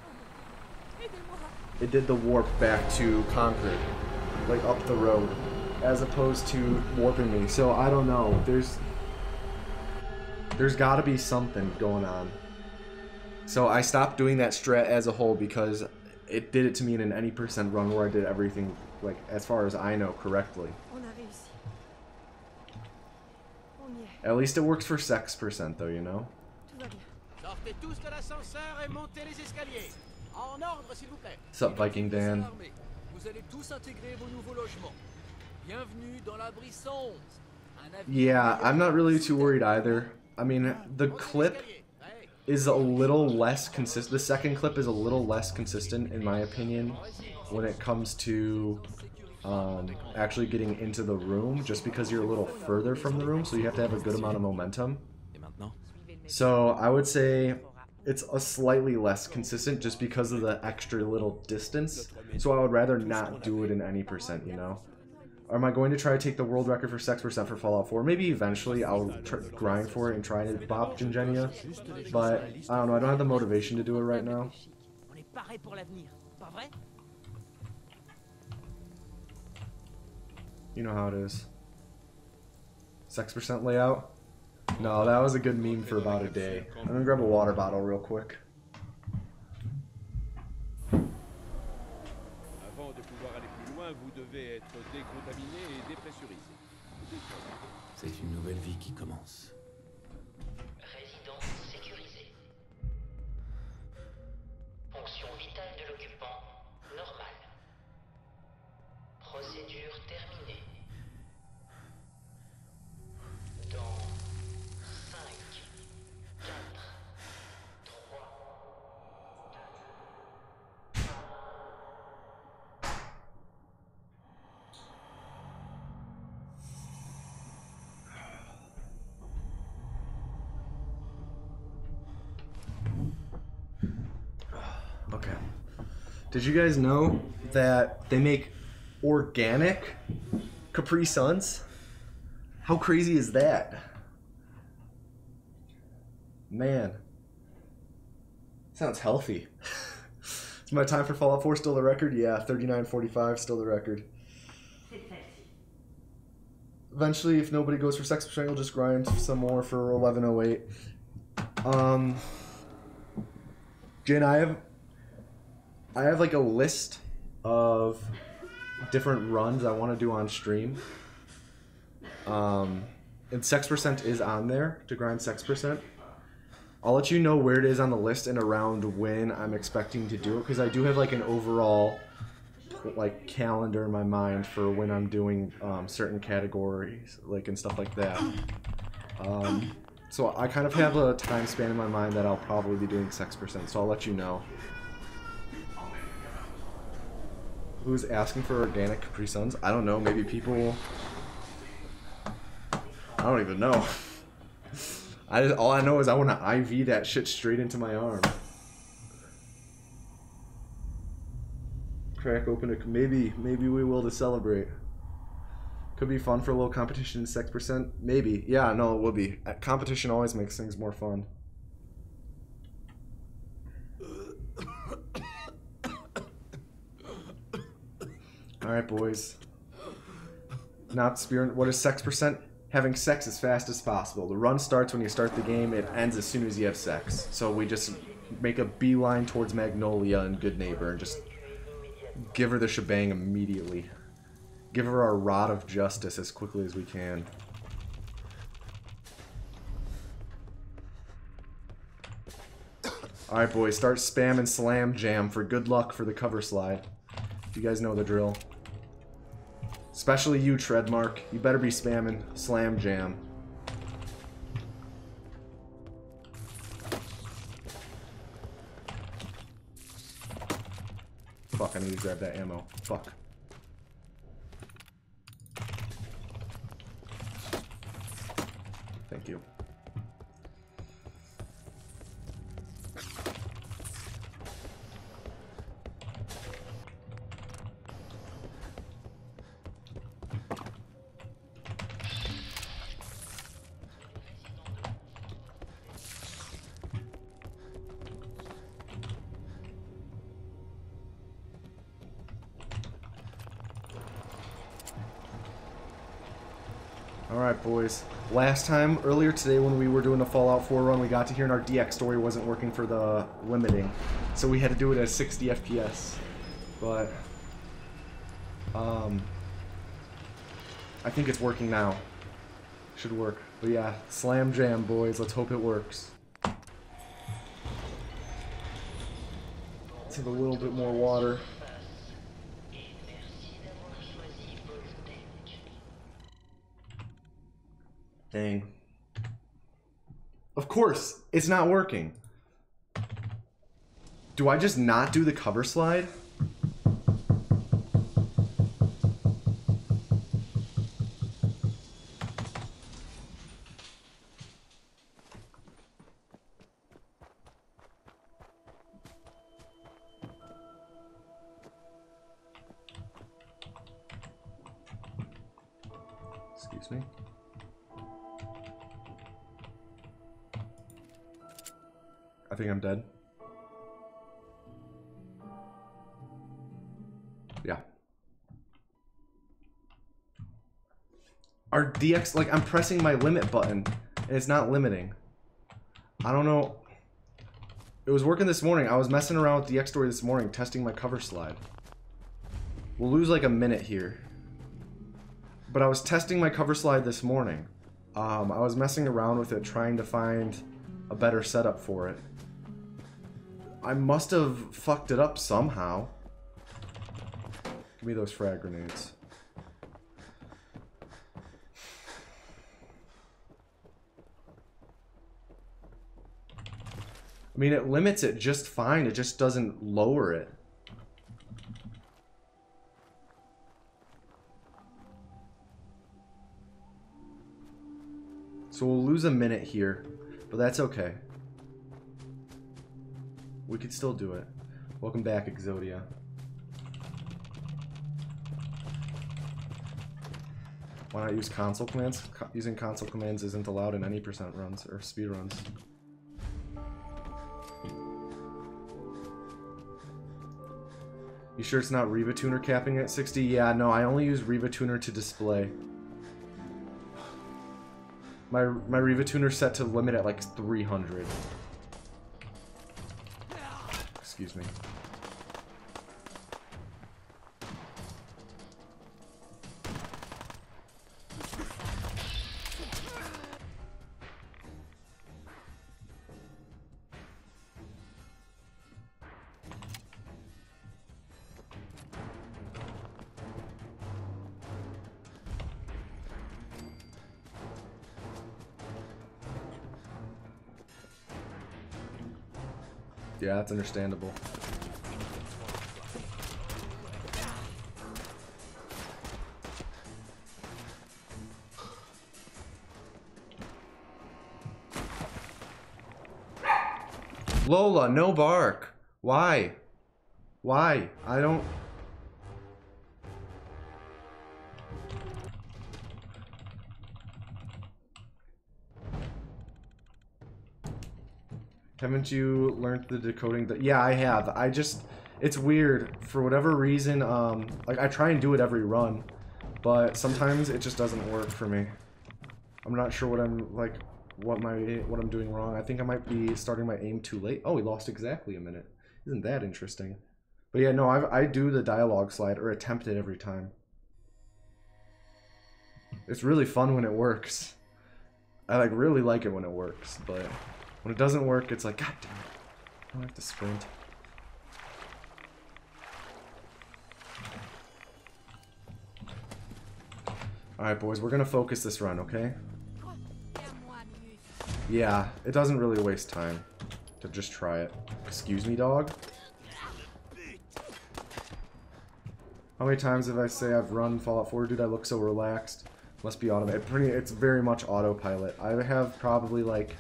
it did the warp back to Concord, like up the road, as opposed to warping me. So I don't know. There's got to be something going on. So I stopped doing that strat as a whole because it did it to me in an any percent run where I did everything, like, as far as I know, correctly. On a réussi. On y est. At least it works for sex percent though, you know? Tout va bien. Sortez tous de l'ascenseur et montez les escaliers. En ordre, s'il vous plaît. What's up, Viking Dan? Vous allez tous intégrer vos nouveaux logements. Bienvenue dans l'abri 111. Yeah, I'm not really too worried either. I mean, the clip is a little less consistent. The second clip is a little less consistent, in my opinion, when it comes to actually getting into the room, just because you're a little further from the room, so you have to have a good amount of momentum. So I would say it's a slightly less consistent just because of the extra little distance. So I would rather not do it in any percent, you know? Or am I going to try to take the world record for sex percent for Fallout 4? Maybe eventually I'll grind for it and try to bop Gingenia. But I don't know, I don't have the motivation to do it right now. On est paré pour l'avenir, pas vrai? You know how it is. Sex percent layout? No, that was a good meme for about a day. I'm gonna grab a water bottle real quick. Avant de pouvoir aller plus loin, vous devez être décontaminé et dépressurisé. C'est une nouvelle vie qui commence. Résidence sécurisée. Fonction vitale de l'occupant, normale. Procédure terminée. Dans 5, 4, 3, 2, 1. Okay. Did you guys know that they make organic Capri Suns? How crazy is that? Man. Sounds healthy. Is my time for Fallout 4 still the record? Yeah, 39:45 still the record. Eventually, if nobody goes for sex percent, you'll just grind some more for 1108. Jane, I have like a list of different runs I want to do on stream. And sex percent is on there to grind sex percent. I'll let you know where it is on the list and around when I'm expecting to do it, because I do have like an overall like calendar in my mind for when I'm doing certain categories, like, and stuff like that. So I kind of have a time span in my mind that I'll probably be doing sex percent, so I'll let you know. Who's asking for organic Capri Suns? I don't know, maybe people... I don't even know. All I know is I want to IV that shit straight into my arm. Crack open a... Maybe we will to celebrate. Could be fun for a little competition in sex percent. Maybe. Yeah, no, it will be. Competition always makes things more fun. Alright, boys. Not Speedrun. What is sex percent? Having sex as fast as possible. The run starts when you start the game. It ends as soon as you have sex. So we just make a beeline towards Magnolia and Good Neighbor and just give her the shebang immediately. Give her our rod of justice as quickly as we can. Alright, boys. Start spam and slam jam for good luck for the cover slide. You guys know the drill. Especially you, Treadmark. You better be spamming slam jam. Fuck, I need to grab that ammo. Fuck. Thank you. Alright, boys. Last time, earlier today when we were doing the Fallout 4 run, we got to hear in our DX story wasn't working for the limiting. So we had to do it at 60 FPS. But, I think it's working now. Should work. But yeah, slam jam, boys. Let's hope it works. Let's have a little bit more water. Dang. Of course, it's not working. Do I just not do the cover slide? Excuse me. I think I'm dead. Yeah. Our DX, like, I'm pressing my limit button, and it's not limiting. I don't know. It was working this morning. I was messing around with DX story this morning, testing my cover slide. We'll lose like a minute here. But I was testing my cover slide this morning. I was messing around with it, trying to find a better setup for it. I must have fucked it up somehow. Give me those frag grenades. I mean, it limits it just fine. It just doesn't lower it. So we'll lose a minute here, but that's okay. We could still do it. Welcome back, Exodia. Why not use console commands? Using console commands isn't allowed in any percent runs or speed runs. You sure it's not Reva Tuner capping at 60? Yeah, no, I only use Reva Tuner to display. My Reva Tuner set to limit at like 300. Excuse me. Yeah, that's understandable. Lola, no bark. Why? Why? I don't... Haven't you learned the decoding? Yeah, I have. I just... It's weird. For whatever reason, like, I try and do it every run, but sometimes it just doesn't work for me. I'm not sure what I'm, like, what I'm doing wrong. I think I might be starting my aim too late. Oh, we lost exactly a minute. Isn't that interesting? But yeah, no, I do the dialogue slide, or attempt it every time. It's really fun when it works. I, like, really like it when it works, but... when it doesn't work, it's like, God damn it. I don't have to sprint. Alright, boys, we're gonna focus this run, okay? Yeah, it doesn't really waste time to just try it. Excuse me, dog? How many times have I say I've run Fallout 4? Dude, I look so relaxed. Must be automated. It's very much autopilot. I have probably, like...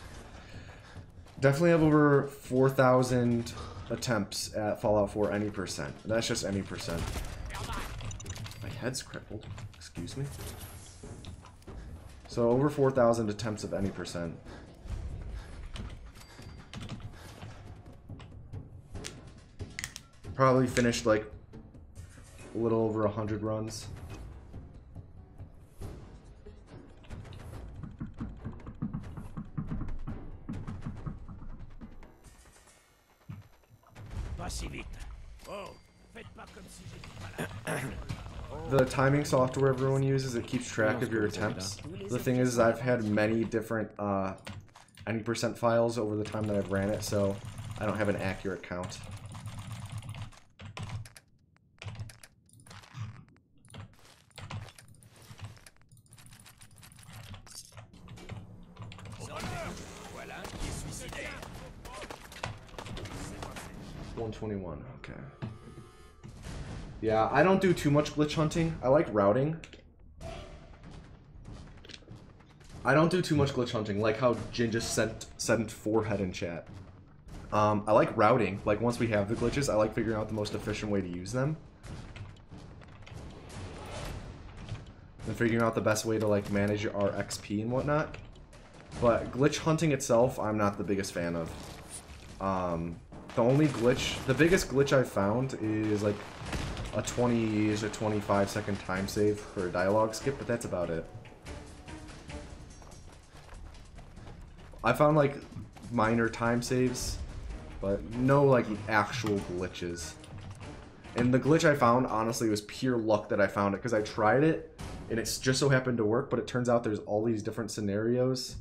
definitely have over 4,000 attempts at Fallout 4 any percent. That's just any percent. My head's crippled. Excuse me. So over 4,000 attempts of any percent. Probably finished like a little over 100 runs. The timing software everyone uses, it keeps track of your attempts. The thing is, I've had many different any percent files over the time that I've ran it, so I don't have an accurate count. $121, okay. Yeah, I don't do too much glitch hunting. I like routing. I don't do too much glitch hunting, like how Jin just sent forehead in chat. I like routing. Like, once we have the glitches, I like figuring out the most efficient way to use them. And figuring out the best way to, like, manage our XP and whatnot. But glitch hunting itself, I'm not the biggest fan of. The biggest glitch I've found is, like, a 20 to 25 second time save for a dialogue skip, but that's about it. I found, like, minor time saves, but no, like, actual glitches. And the glitch I found, honestly, was pure luck that I found it, because I tried it, and it just so happened to work, but it turns out there's all these different scenarios.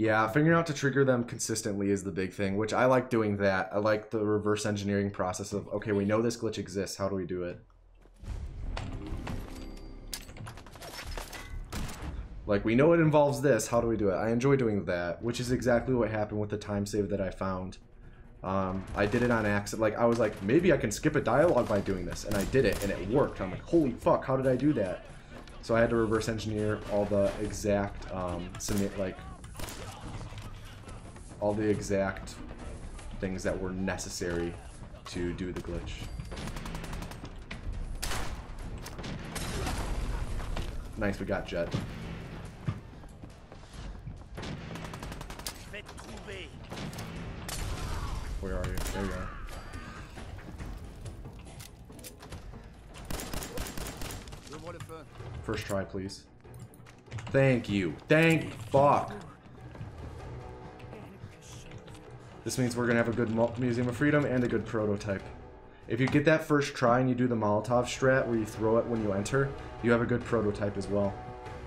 Yeah, figuring out to trigger them consistently is the big thing, which I like doing that. I like the reverse engineering process of, okay, we know this glitch exists, how do we do it? Like, we know it involves this, how do we do it? I enjoy doing that, which is exactly what happened with the time save that I found. I did it on accident. Like, I was like, maybe I can skip a dialogue by doing this, and I did it, and it worked. I'm like, holy fuck, how did I do that? So I had to reverse engineer all the exact, all the exact things that were necessary to do the glitch. Nice, we got Jet. Where are you? There you are. First try, please. Thank you. Thank fuck. This means we're gonna have a good Museum of Freedom and a good prototype. If you get that first try and you do the Molotov strat where you throw it when you enter, you have a good prototype as well.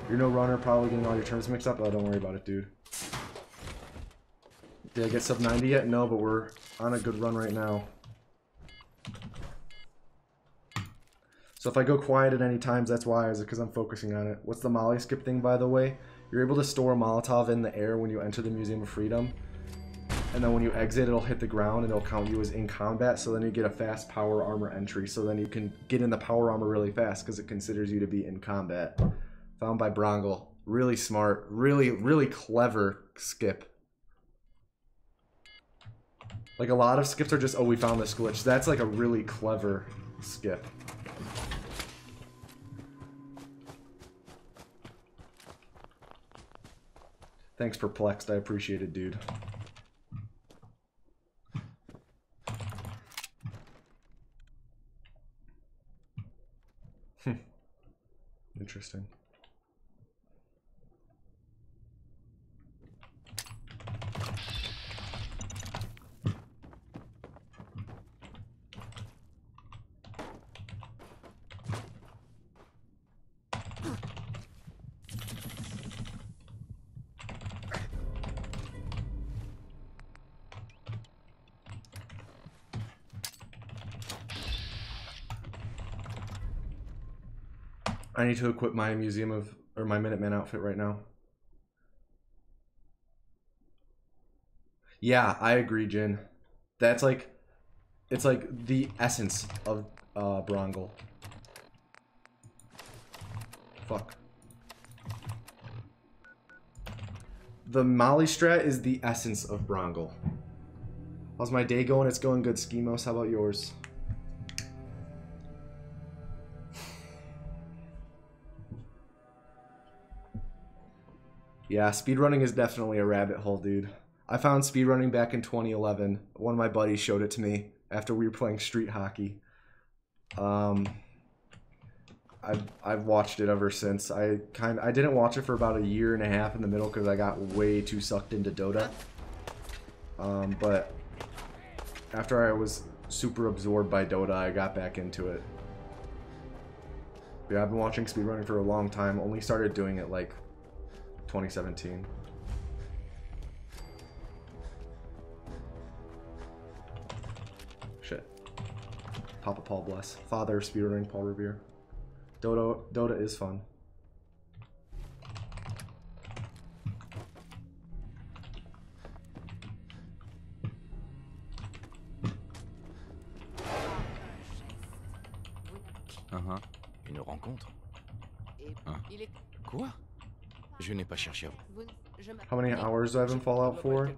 You're no runner, probably getting all your terms mixed up. Oh, don't worry about it, dude. Did I get sub 90 yet? No, but we're on a good run right now. So if I go quiet at any times, that's why, is it because I'm focusing on it. What's the molly skip thing, by the way? You're able to store a Molotov in the air when you enter the Museum of Freedom. and then when you exit, it'll hit the ground and it'll count you as in combat, so then you get a fast power armor entry, so then you can get in the power armor really fast because it considers you to be in combat. Found by Brongle. Really smart, really clever skip. Like, a lot of skips are just, oh, we found this glitch. That's like a really clever skip. Thanks, Perplexed. I appreciate it, dude. Interesting. I need to equip my Museum of, or my Minuteman outfit right now. Yeah, I agree, Jin. That's like, it's like the essence of Brongle. Fuck. The Molly strat is the essence of Brongle. How's my day going? It's going good, Schemos. How about yours? Yeah, speedrunning is definitely a rabbit hole, dude. I found speedrunning back in 2011. One of my buddies showed it to me after we were playing street hockey. I've watched it ever since. I didn't watch it for about a year and a half in the middle because I got way too sucked into Dota. But after I was super absorbed by Dota, I got back into it. Yeah, I've been watching speedrunning for a long time. Only started doing it like 2017. Shit. Papa Paul bless. Father of speedrunning, Paul Revere. Dota is fun. Une rencontre. Quoi? Je n'ai pas cherché à vous. How many hours do I have in Fallout 4?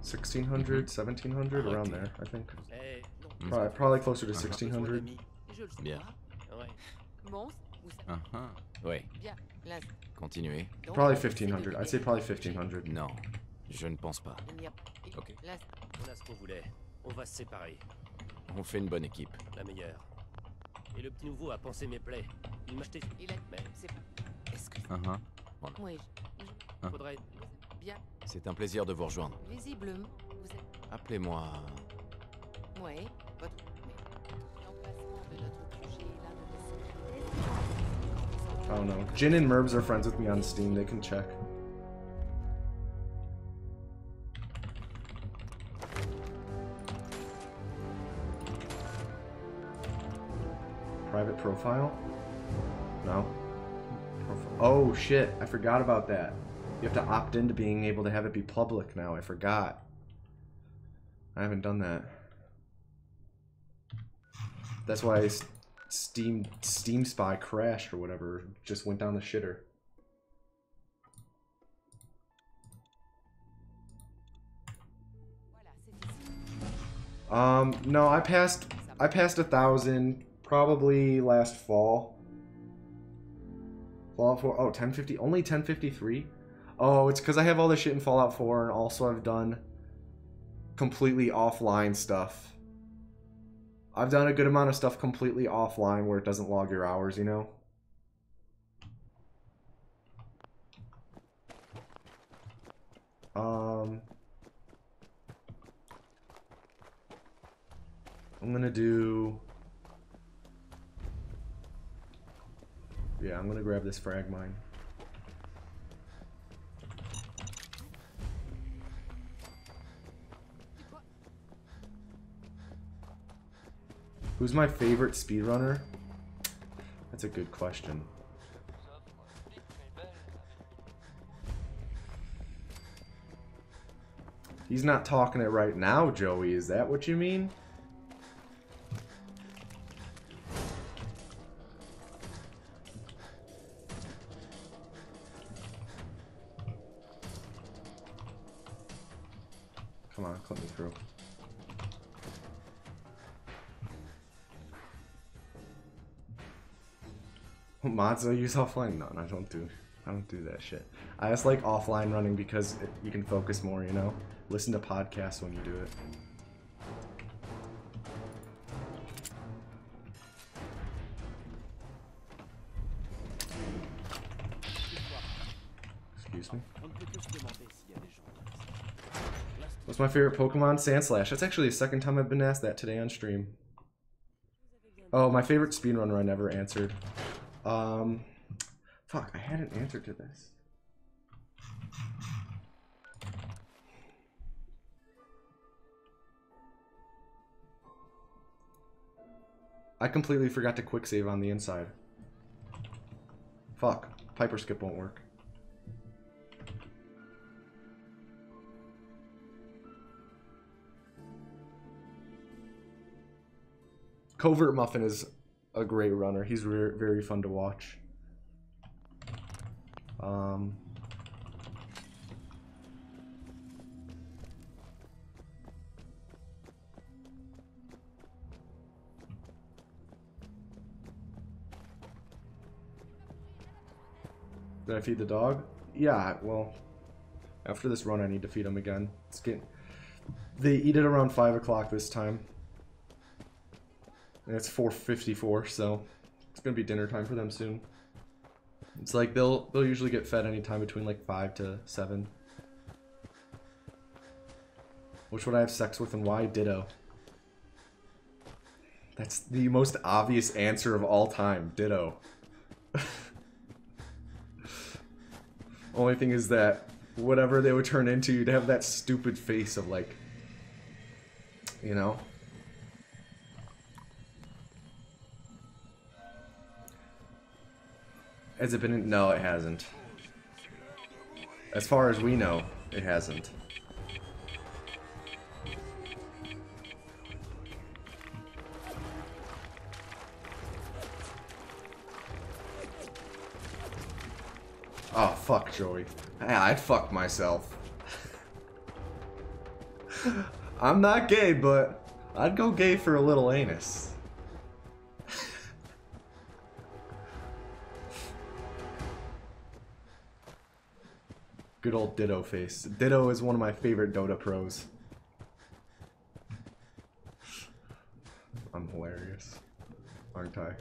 1600, 1700, around there, I think. Probably closer to 1600. Bien. Ouais. Continuez. Probably 1500. I'd say probably 1500. Non, je ne pense pas. Ok. On a ce qu'on voulait. On va se séparer. On fait une bonne équipe. La meilleure. Et le petit nouveau a pensé mes plaies. Il m'a jeté. Il est. Mais c'est. Est-ce que. Voilà. Oui. Faudrait. Bien. C'est un plaisir de vous rejoindre. Visiblement, vous êtes. Appelez-moi. Oui. Votre. L'emplacement de notre QG est là de I don't know. Jin and Merbs are friends with me on Steam. They can check. Private profile? No. Oh shit, I forgot about that. You have to opt into being able to have it be public now. I forgot. I haven't done that. That's why Steam Spy crashed or whatever. Just went down the shitter. No, I passed 1,000 probably last fall. Fallout 4, oh, 1050, only 1053? Oh, it's because I have all this shit in Fallout 4, and also I've done completely offline stuff. I've done a good amount of stuff completely offline where it doesn't log your hours, you know? I'm gonna do... Yeah, I'm gonna grab this frag mine. Who's my favorite speedrunner? That's a good question. He's not talking it right now, Joey. Is that what you mean? Come on, clip me through. Mods I use offline? No, I don't do that shit. I just like offline running because you can focus more, you know? Listen to podcasts when you do it. Excuse me. What's my favorite Pokemon? Sandslash. That's actually the second time I've been asked that today on stream. Oh, my favorite speedrunner I never answered. Fuck, I had an answer to this. I completely forgot to quick save on the inside. Fuck, Piper Skip won't work. Covert Muffin is a great runner. He's very fun to watch. Did I feed the dog? Yeah, well, after this run I need to feed him again. They eat it around 5 o'clock this time. And it's 4:54, so it's gonna be dinner time for them soon. It's like they'll usually get fed anytime between like 5 to 7. Which would I have sex with and why? Ditto. That's the most obvious answer of all time. Ditto. Only thing is that whatever they would turn into, you'd have that stupid face of like, you know? Has it been? No, it hasn't. As far as we know, it hasn't. Oh, fuck, Joey. Yeah, I'd fuck myself. I'm not gay, but I'd go gay for a little anus. Good old Ditto face. Ditto is one of my favorite Dota pros. I'm hilarious, aren't I?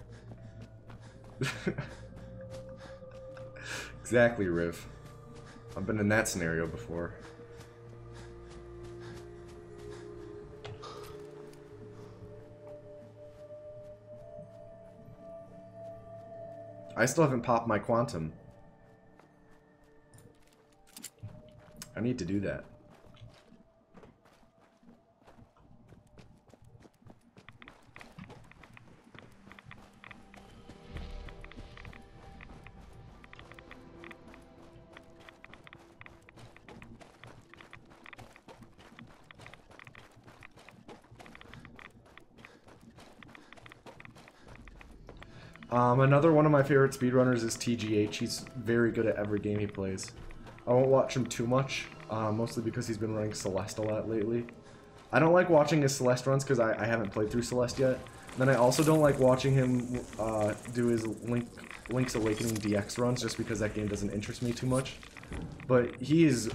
Exactly, Riv. I've been in that scenario before. I still haven't popped my quantum. I need to do that. Another one of my favorite speedrunners is TGH. He's very good at every game he plays. I won't watch him too much, mostly because he's been running Celeste a lot lately. I don't like watching his Celeste runs because I haven't played through Celeste yet. And then I also don't like watching him do his Link's Awakening DX runs just because that game doesn't interest me too much. But he is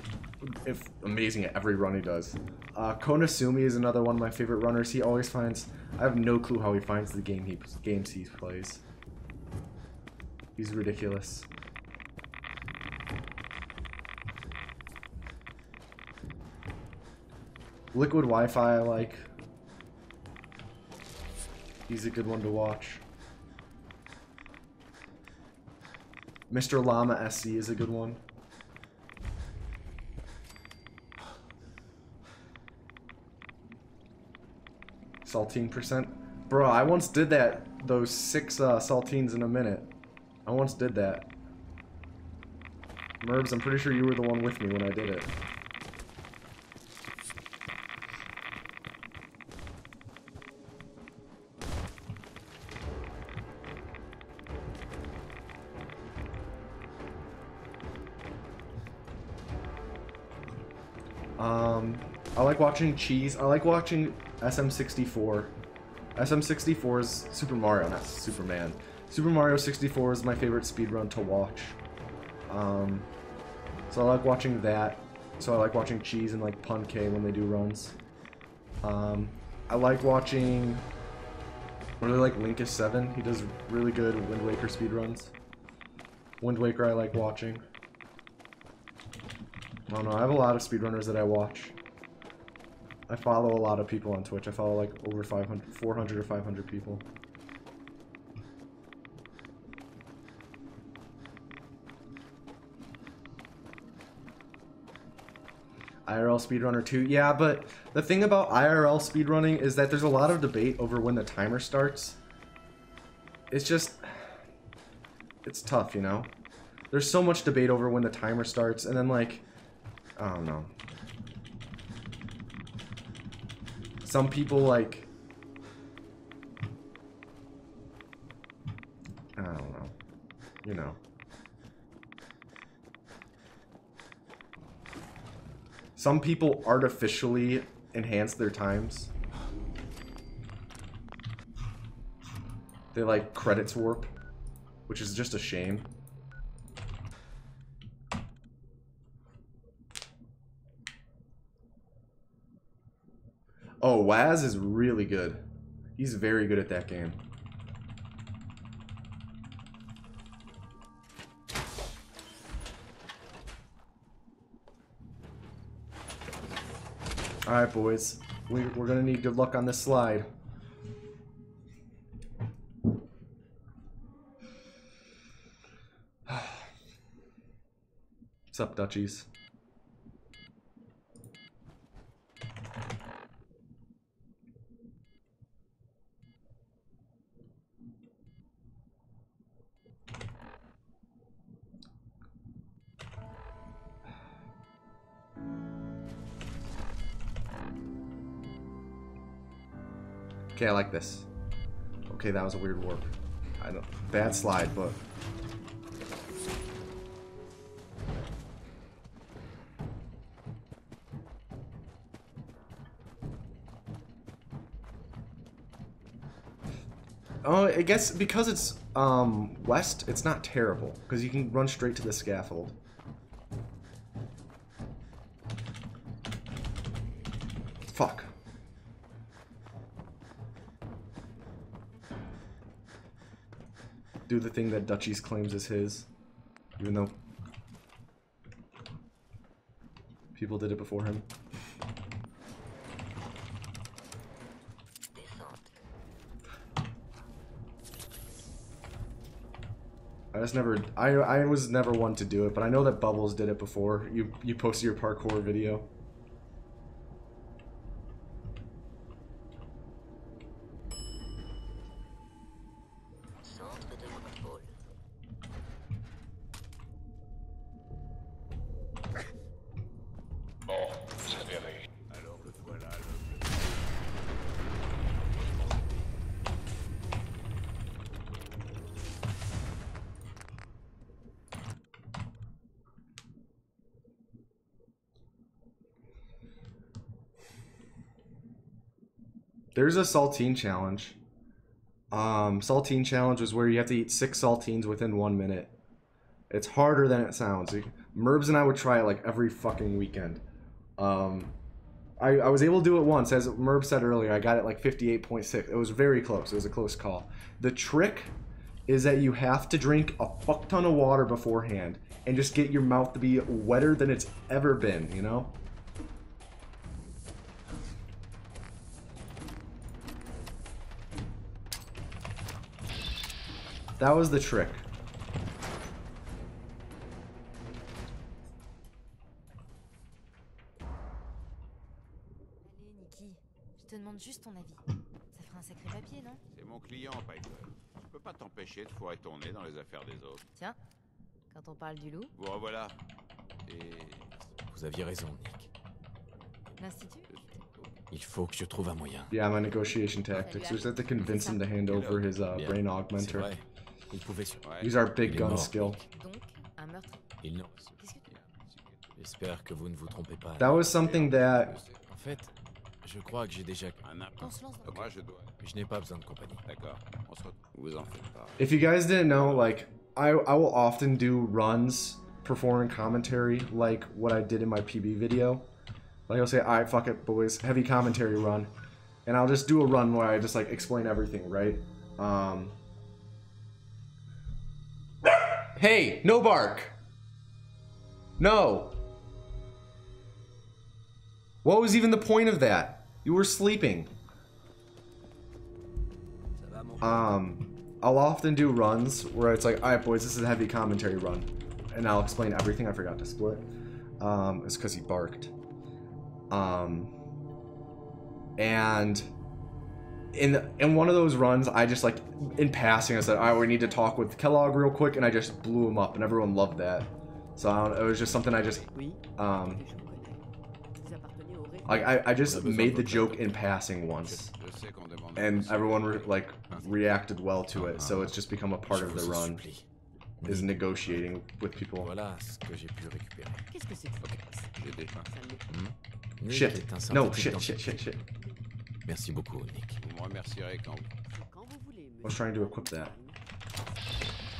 amazing at every run he does. Konasumi is another one of my favorite runners. He always finds... I have no clue how he finds the games he plays. He's ridiculous. Liquid Wi-Fi I like. He's a good one to watch. Mr. Llama SC is a good one. Saltine percent. Bro, I once did that. Those 6 saltines in a minute. I once did that. Merbs, I'm pretty sure you were the one with me when I did it. I like watching Cheese. I like watching SM64. SM64 is Super Mario, not Superman. Super Mario 64 is my favorite speedrun to watch. So I like watching that. So I like watching Cheese and like Pun-K when they do runs. I like watching... I really like Linkus7. He does really good Wind Waker speedruns. Wind Waker I like watching. I don't know, I have a lot of speedrunners that I watch. I follow a lot of people on Twitch. I follow like over 400 or 500 people. IRL speedrunner too. Yeah, but the thing about IRL speedrunning is that there's a lot of debate over when the timer starts. It's just... it's tough, you know? There's so much debate over when the timer starts, and then like... I don't know. Some people like... I don't know. You know. Some people artificially enhance their times. They like credits warp, which is just a shame. Oh, Waz is really good. He's very good at that game. Alright, boys. We're gonna need good luck on this slide. What's up, Dutchies? Okay, I like this. Okay, that was a weird warp. I don't... bad slide, but... Oh, I guess because it's west, it's not terrible because you can run straight to the scaffold. Fuck. Do the thing that Dutchies claims is his, even though people did it before him. I was never one to do it, but I know that Bubbles did it before. You posted your parkour video. There's a saltine challenge. Saltine challenge is where you have to eat 6 saltines within 1 minute. It's harder than it sounds. Merbs and I would try it like every fucking weekend. I was able to do it once. As Merb said earlier, I got it like 58.6. It was very close. It was a close call. The trick is that you have to drink a fuck ton of water beforehand and just get your mouth to be wetter than it's ever been, you know? That was the trick. Allez, Nikki, je te demande juste ton avis. Ça fera un sacré papier, non? C'est mon client, Piper. Je peux pas t'empêcher de foirer ton nez dans les affaires des autres. Tiens, quand on parle du loup. Vous revoilà. Et... Vous aviez raison, Nick. L'Institut? Il faut que je trouve un moyen. Yeah, my negotiation tactics. We just have to convince him to hand over his brain augmenter. Use our big gun skill. Donc, un meurtre. Il n'ose. J'espère que vous ne vous trompez pas. That was something that... En fait, je crois que j'ai déjà... Moi, je dois. Je n'ai pas besoin de compagnie. D'accord. On se retrouve. Vous en faites pas. If you guys didn't know, like, I will often do runs performing commentary, like what I did in my PB video. Like, I'll say, alright, fuck it, boys, heavy commentary run. And I'll just do a run where I just, like, explain everything, right? Hey, no bark! No! What was even the point of that? You were sleeping. I'll often do runs where it's like, alright boys, this is a heavy commentary run. And I'll explain everything. I forgot to split. It's because he barked. And in one of those runs, I just, like, in passing, I said, alright, we need to talk with Kellogg real quick, and I just blew him up, and everyone loved that. So I don't, it was just something I just, I just made the joke in passing once, and everyone reacted well to it. So it's just become a part of the run, is negotiating with people. Shit. No, shit. Merci beaucoup, Nick. Vous me remercierez quand I was trying to equip that.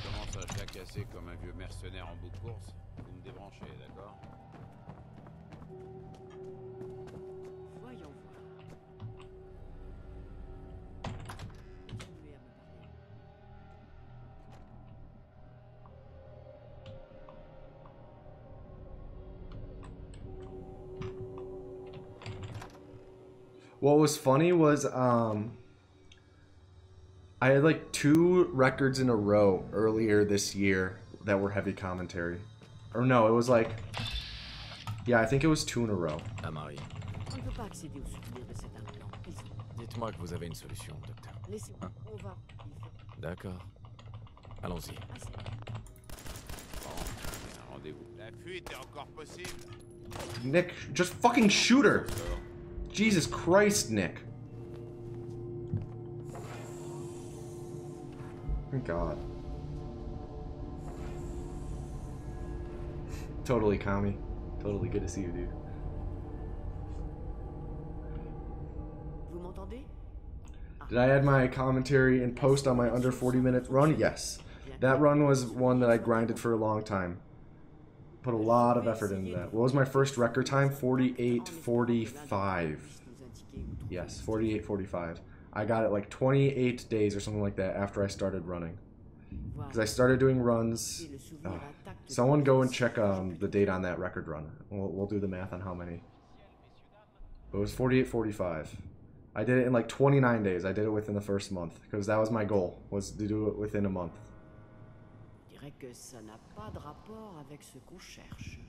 je commence à jacasser comme un vieux mercenaire en bout de course. Vous me débranchez, d'accord? Voyons voir. What was funny was I had like 2 records in a row earlier this year that were heavy commentary. Or no, it was like, yeah, I think it was 2 in a row. Marie. Dites-moi que vous avez une solution, docteur. D'accord. Allons-y. Rendez-vous. La fuite est encore possible. Nick, just fucking shoot her! Jesus Christ, Nick. Thank God. Totally, Kami. Totally good to see you, dude. Vous m'entendez? Did I add my commentary in post on my under 40-minute run? Yes. That run was one that I grinded for a long time. Put a lot of effort into that. What was my first record time? 48:45. Yes, 48:45. I got it like 28 days or something like that after I started running. Because I started doing runs. Someone go and check the date on that record run. We'll do the math on how many. It was 48:45. I did it in like 29 days. I did it within the first month. Because that was my goal, was to do it within a month. Je dirais que ça n'a pas de rapport avec ce qu'on cherche.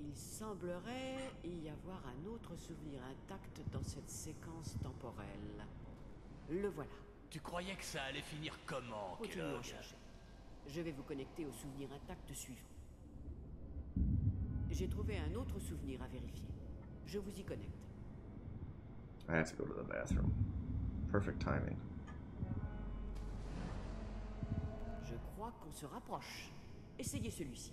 Il semblerait y avoir un autre souvenir intact dans cette séquence temporelle. Le voilà. Tu croyais que ça allait finir comment, Continuons à chercher. Je vais vous connecter au souvenir intact suivant. J'ai trouvé un autre souvenir à vérifier. Je vous y connecte. I had to go to the bathroom. Perfect timing. Je crois qu'on se rapproche. Essayez celui-ci.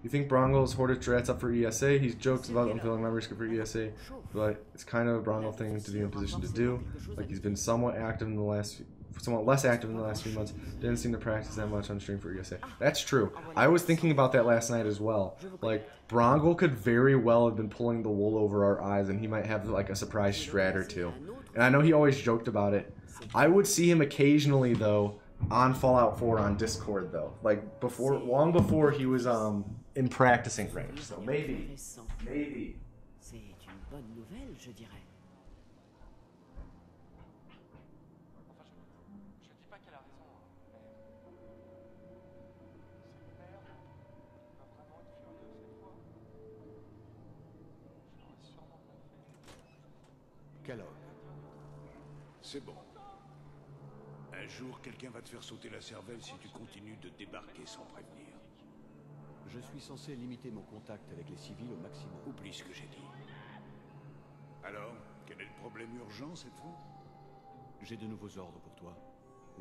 You think Brongo's hoarded Drats up for ESA? He jokes about unfilling membership for ESA, but it's kind of a Brongo thing to be in a position to do. Like, he's been somewhat less active in the last few months. Didn't seem to practice that much on stream for ESA. That's true. I was thinking about that last night as well. Like, Brongo could very well have been pulling the wool over our eyes, and he might have like a surprise strat or two. And I know he always joked about it. I would see him occasionally though on Fallout 4 on Discord though. Like before, long before he was in practicing range. So maybe. C'est une bonne nouvelle, je dirais. Kellogg. C'est bon. Un jour, quelqu'un va te faire sauter la cervelle si tu continues de débarquer sans prévenir. Je suis censé limiter mon contact avec les civils au maximum. Oublie ce que j'ai dit. Alors, quel est le problème urgent cette fois? J'ai de nouveaux ordres pour toi.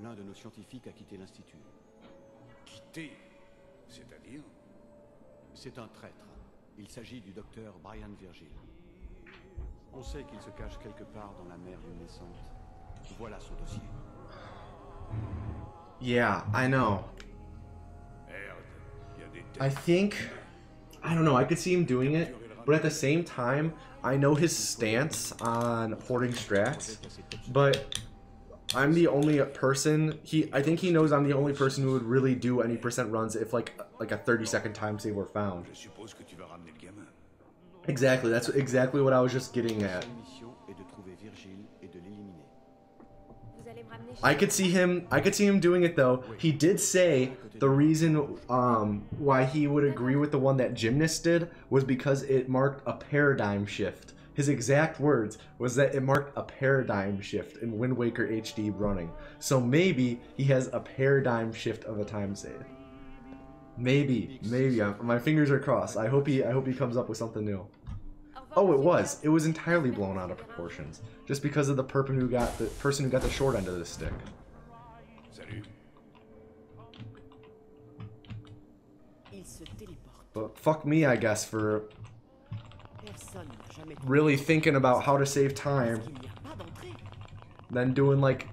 L'un de nos scientifiques a quitté l'Institut. Gentil. C'est-à-dire? C'est un traître. Il s'agit du docteur Brian Virgil. On sait qu'il se cache quelque part dans la mer luminescente. Voilà son dossier. Yeah, I know. I think, I don't know, I could see him doing it, but at the same time, I know his stance on hoarding strats, but I'm the only person, I think he knows I'm the only person who would really do any percent runs if like a 30-second time save were found. Exactly, that's exactly what I was just getting at. I could see him doing it though. He did say the reason why he would agree with the one that Gymnast did was because it marked a paradigm shift. His exact words was that it marked a paradigm shift in Wind Waker HD running. So maybe he has a paradigm shift of a time save. Maybe. My fingers are crossed. I hope he comes up with something new. Oh, it was entirely blown out of proportions, just because of the person who got the short end of the stick. But fuck me, I guess, for really thinking about how to save time, then doing like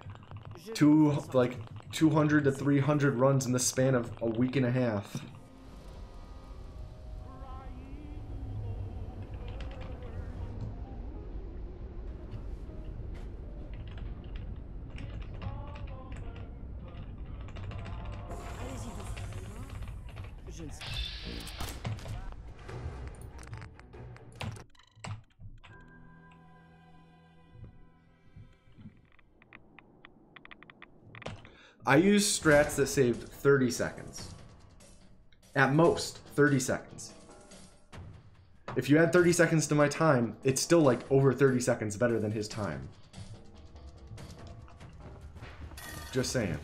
200 to 300 runs in the span of a week and a half. I used strats that saved 30 seconds. At most, 30 seconds. If you add 30 seconds to my time, it's still like over 30 seconds better than his time. Just saying.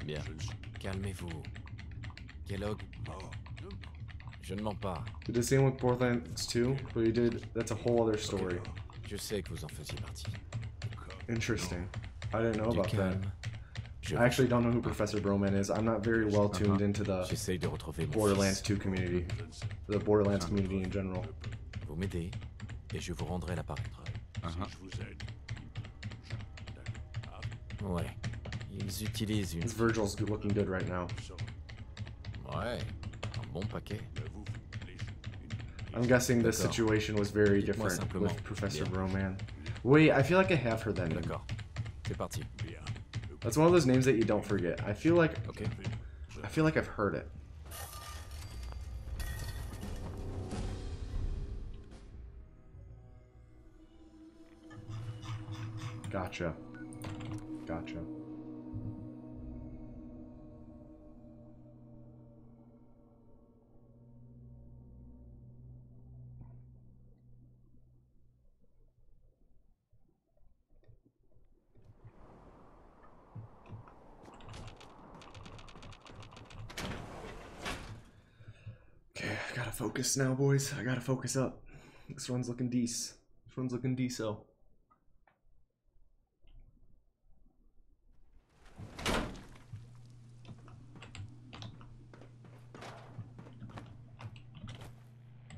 Bien. Calmez-vous. Kellogg. Je ne mens pas. Did the same with Borderlands 2, but you did. That's a whole other story. Je sais que vous en faisiez partie. Interesting. I didn't know about that. I actually don't know who Professor Broman is. I'm not very well tuned into the Borderlands 2 community, the Borderlands community in general. Vous m'aidez et je vous rendrai l'appareil. Ouais. Ils utilisent une. Virgil's looking good right now. Ouais. Un bon paquet. I'm guessing this situation was very different with Professor Broman. Wait, I feel like I have heard that name. C'est parti. That's one of those names that you don't forget. I feel like I've heard it. Gotcha. Okay, I gotta focus now, boys. I gotta focus up. This one's looking decent. This one's looking decent.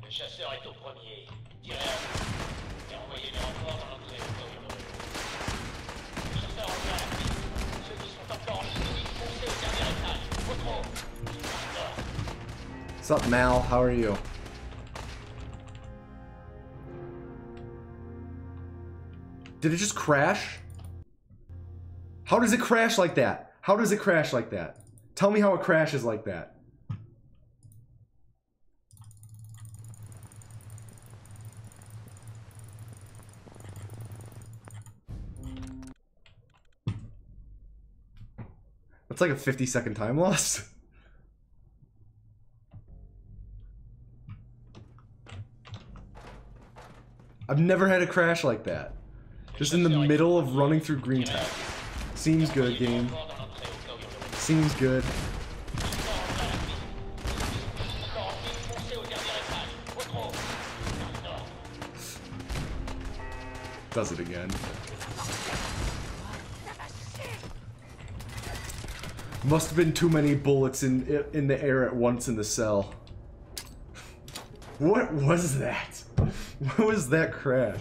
Le chasseur est au premier. Tirez à vous et envoyez les renforts dans l'entrée du corridor. Le chasseur revient à la piste. Ceux qui sont encore en ligne, foncez au dernier étage. Au trop. What's up, Mal? How are you? Did it just crash? How does it crash like that? How does it crash like that? Tell me how it crashes like that. That's like a 50-second time loss. I've never had a crash like that. Just in the middle of running through green tech. Seems good, game. Seems good. Does it again. Must have been too many bullets in the air at once in the cell. What was that? What was that crash?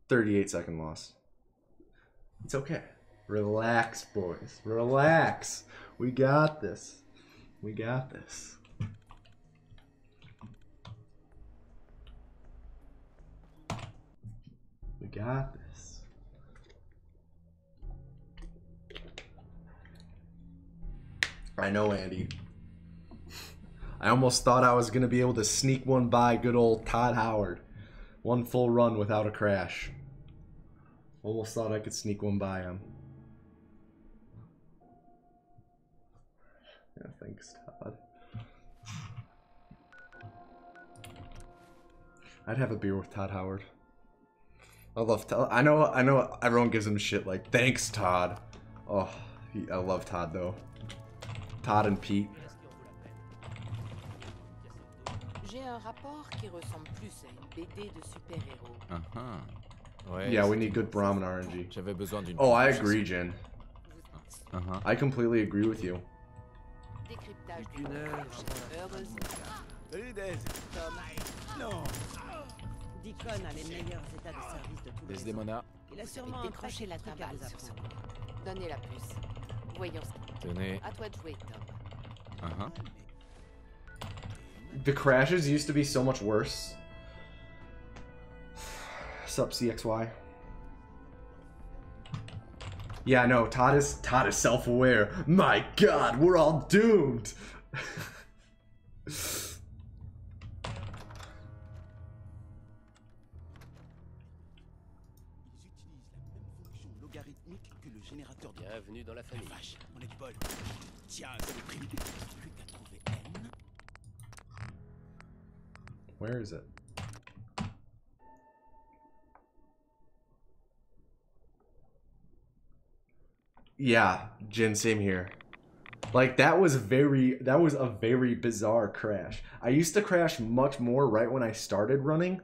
"38-second loss. It's okay. Relax, boys. Relax. We got this. We got this." We got this. I know, Andy. I almost thought I was going to be able to sneak one by good old Todd Howard. One full run without a crash. Almost thought I could sneak one by him. Yeah, thanks, Todd. I'd have a beer with Todd Howard. I love Todd. I know everyone gives him shit like, thanks, Todd. Oh, I love Todd, though. Todd and Pete. Yeah, we need good Brahmin RNG. Oh, I agree, Jin. I completely agree with you. Deacon a les meilleurs états de service de tous les Desdemona. Il a sûrement décroché la table à vous absents. Donnez la puce. Voyons. Tenez. À toi de jouer, Tom. The crashes used to be so much worse. Sup, CXY? Yeah, no, Todd is self-aware. My God, we're all doomed. Bienvenue dans la famille. Vache, on est de bol. Tiens, ça le prix. Plus qu'à trouver N. Where is it? Yeah, Jin, same here. Like, that was a very bizarre crash. I used to crash much more right when I started running.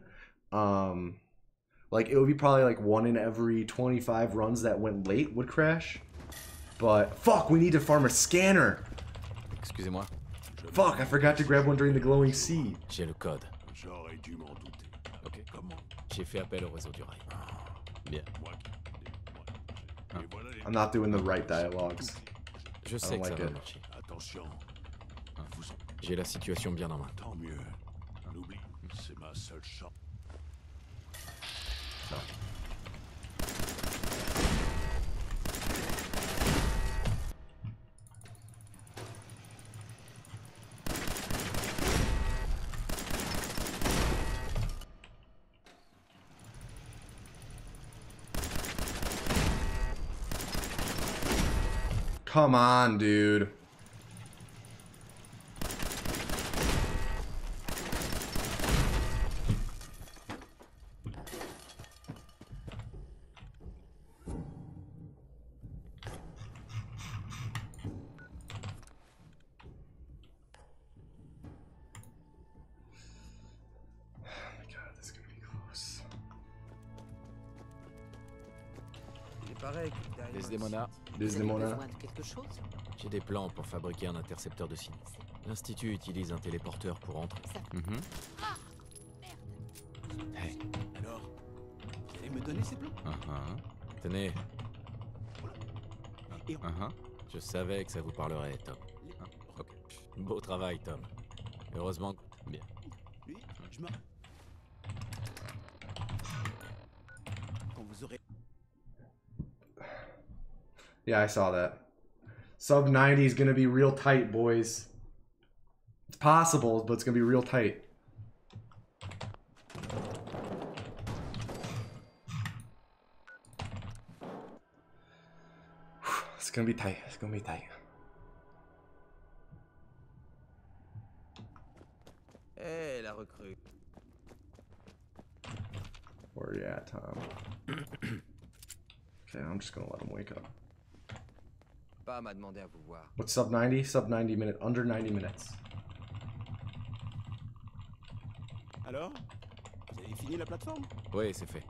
Like, it would be probably like 1 in every 25 runs that went late would crash. But, fuck, we need to farm a scanner. Excusez-moi. Fuck, I forgot to grab one during the glowing seed. J'ai le code. J'aurais dû m'en douter. Ok. Comment? J'ai fait appel au réseau du rail. Bien. I'm not doing the right dialogues. Je sais que ça va marcher. Attention. J'ai la situation bien en main. Tant mieux. N'oublie, c'est ma seule chance. No. Come on, dude. Desdemona. Desdemona. J'ai des plans pour fabriquer un intercepteur de signaux. L'Institut utilise un téléporteur pour entrer. Hey. Alors, vous allez me donner ces plans? Tenez. Je savais que ça vous parlerait, Tom. Ok. Beau travail, Tom. Heureusement. Bien. Oui, je m'en... Quand vous aurez... Yeah, I saw that. Sub 90 is gonna be real tight, boys. It's possible, but it's gonna be real tight. It's gonna be tight. It's gonna be tight. Eh, la recrue. Where are you at, Tom? Okay, I'm just gonna let him wake up. Pas m'a demandé à vous voir. What's sub 90? Sub 90 minutes. Under 90 minutes. Alors, vous avez fini la plateforme? Oui, c'est fait.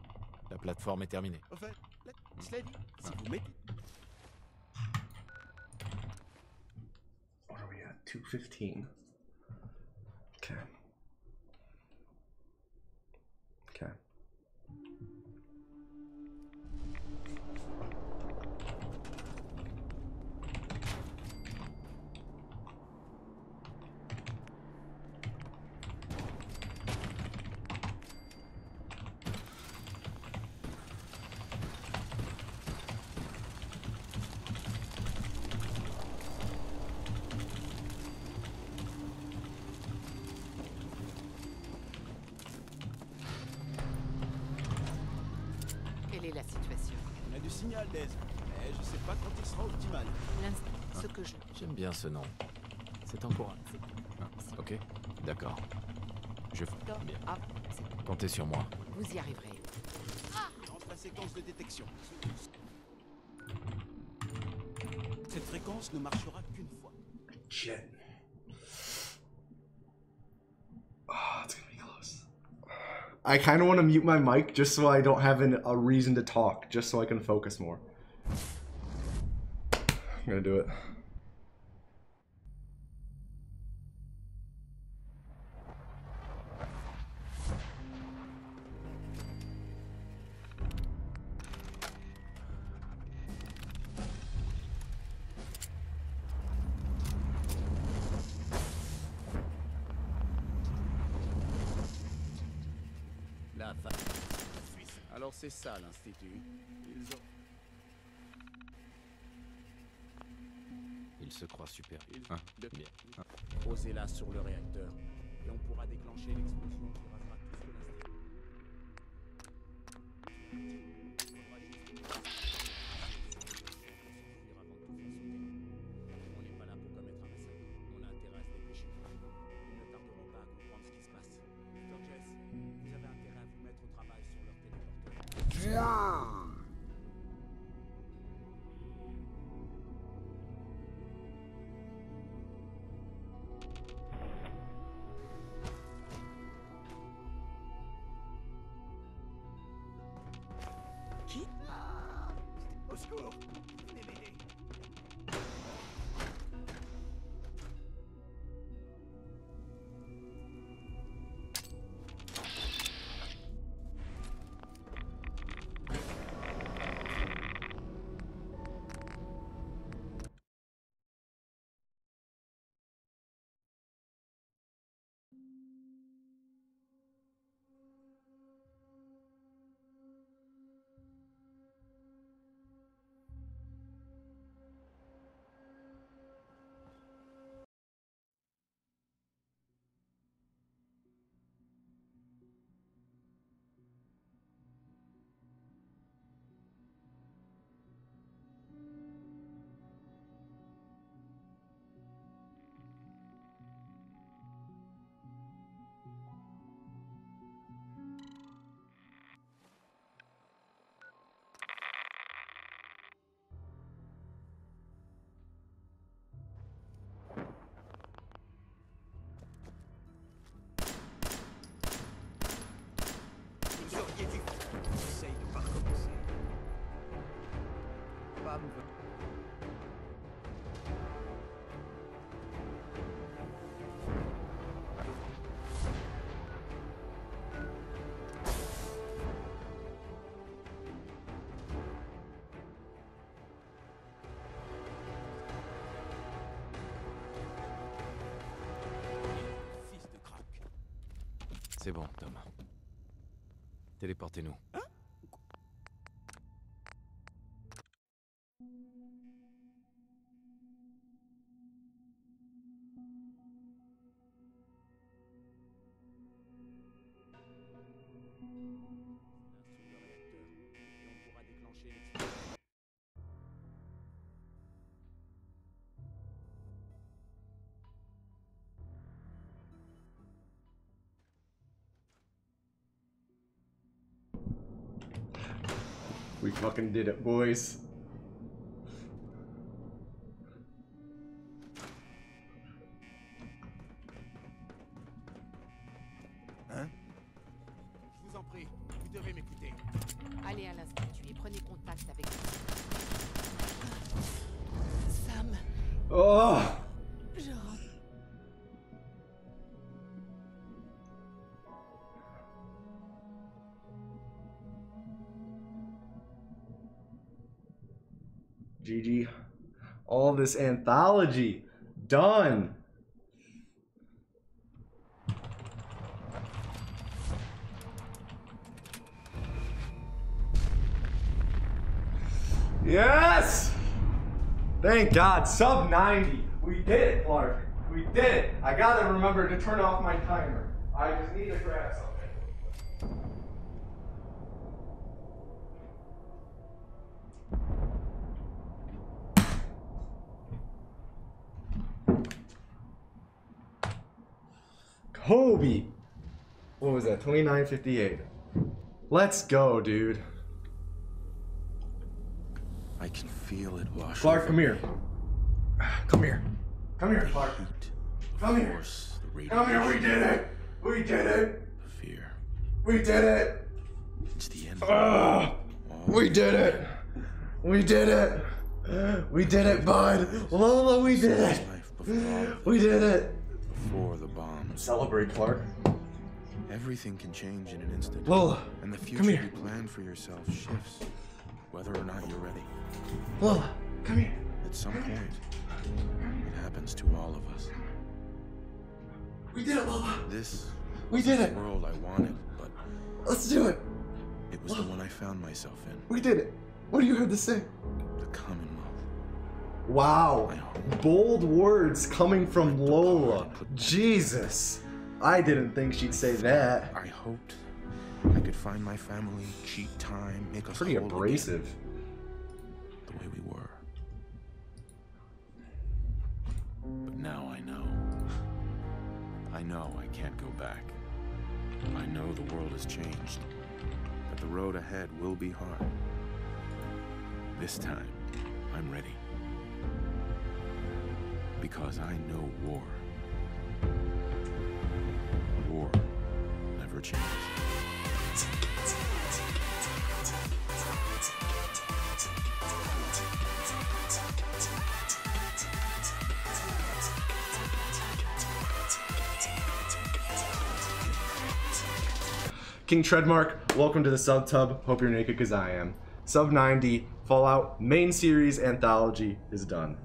La plateforme est terminée. Au fait, cela dit, si vous mettez... What are we at? 2:15. Okay. Okay. Quelle est la situation? On a du signal d'aise, mais je sais pas quand il sera optimal. Ce que je... J'aime bien ce nom. C'est encourageant. Ok, d'accord. Je fais bien. Comptez sur moi. Vous y arriverez. Lance la séquence de détection. Cette fréquence ne marchera qu'une fois. Shit. Oh, it's gonna be close. I kind of want to mute my mic just so I don't have a reason to talk, just so I can focus more. I'm gonna do it. La vague suisse. Alors c'est ça l'institut. Ils ont... Il se croit super. Bien. Posez-la sur le réacteur et on pourra déclencher l'explosion qui rasera tout ce que l'institut. On n'est pas là pour commettre un massacre. On a intérêt à se dépêcher. Ils ne tarderont pas à comprendre ce qui se passe. Dr. Jess, vous avez intérêt à vous mettre au travail sur leur téléporteur. Qui? Au secours! Venez m'aider! Vous auriez dû... Essaye de pas recommencer. Pas me... Fils de crack. C'est bon, Tom. Téléportez-nous. We fucking did it, boys. Hein? Je vous en prie, vous devez m'écouter. Allez à l'institut et prenez contact avec Sam. Oh! Je rentre. GG. All this anthology. Done. Yes! Thank God. Sub 90. We did it, Clark. We did it. I gotta remember to turn off my timer. I just need to grab something. Kobe. What was that? 29.58. Let's go, dude. I can feel it wash. Clark, come here. Come here. Come here, Clark. Come here. Come here. We did it. We did it. Fear. We did it. It's the end. We did it. We did it. We did it, bud. Lola, we did it. We did it. Before the bombs. Celebrate, Clark. Everything can change in an instant. Lola, and the come future here. you plan for yourself shifts, whether or not you're ready. Lola, come here. At some point, it happens to all of us. We did it, Lola. This We did is it. the world I wanted, but Let's do it. it was the one I found myself in. We did it. What do you have to say? The Commonwealth. Wow. Bold words coming from Lola. Jesus. I didn't think she'd say that. I hoped I could find my family, cheat time, make us Pretty whole abrasive. again, the way we were. But now I know. I know I can't go back. I know the world has changed. That the road ahead will be hard. This time, I'm ready. Because I know war. War never changes. King Treadmark, welcome to the sub tub. Hope you're naked because I am. Sub 90, Fallout main series anthology is done.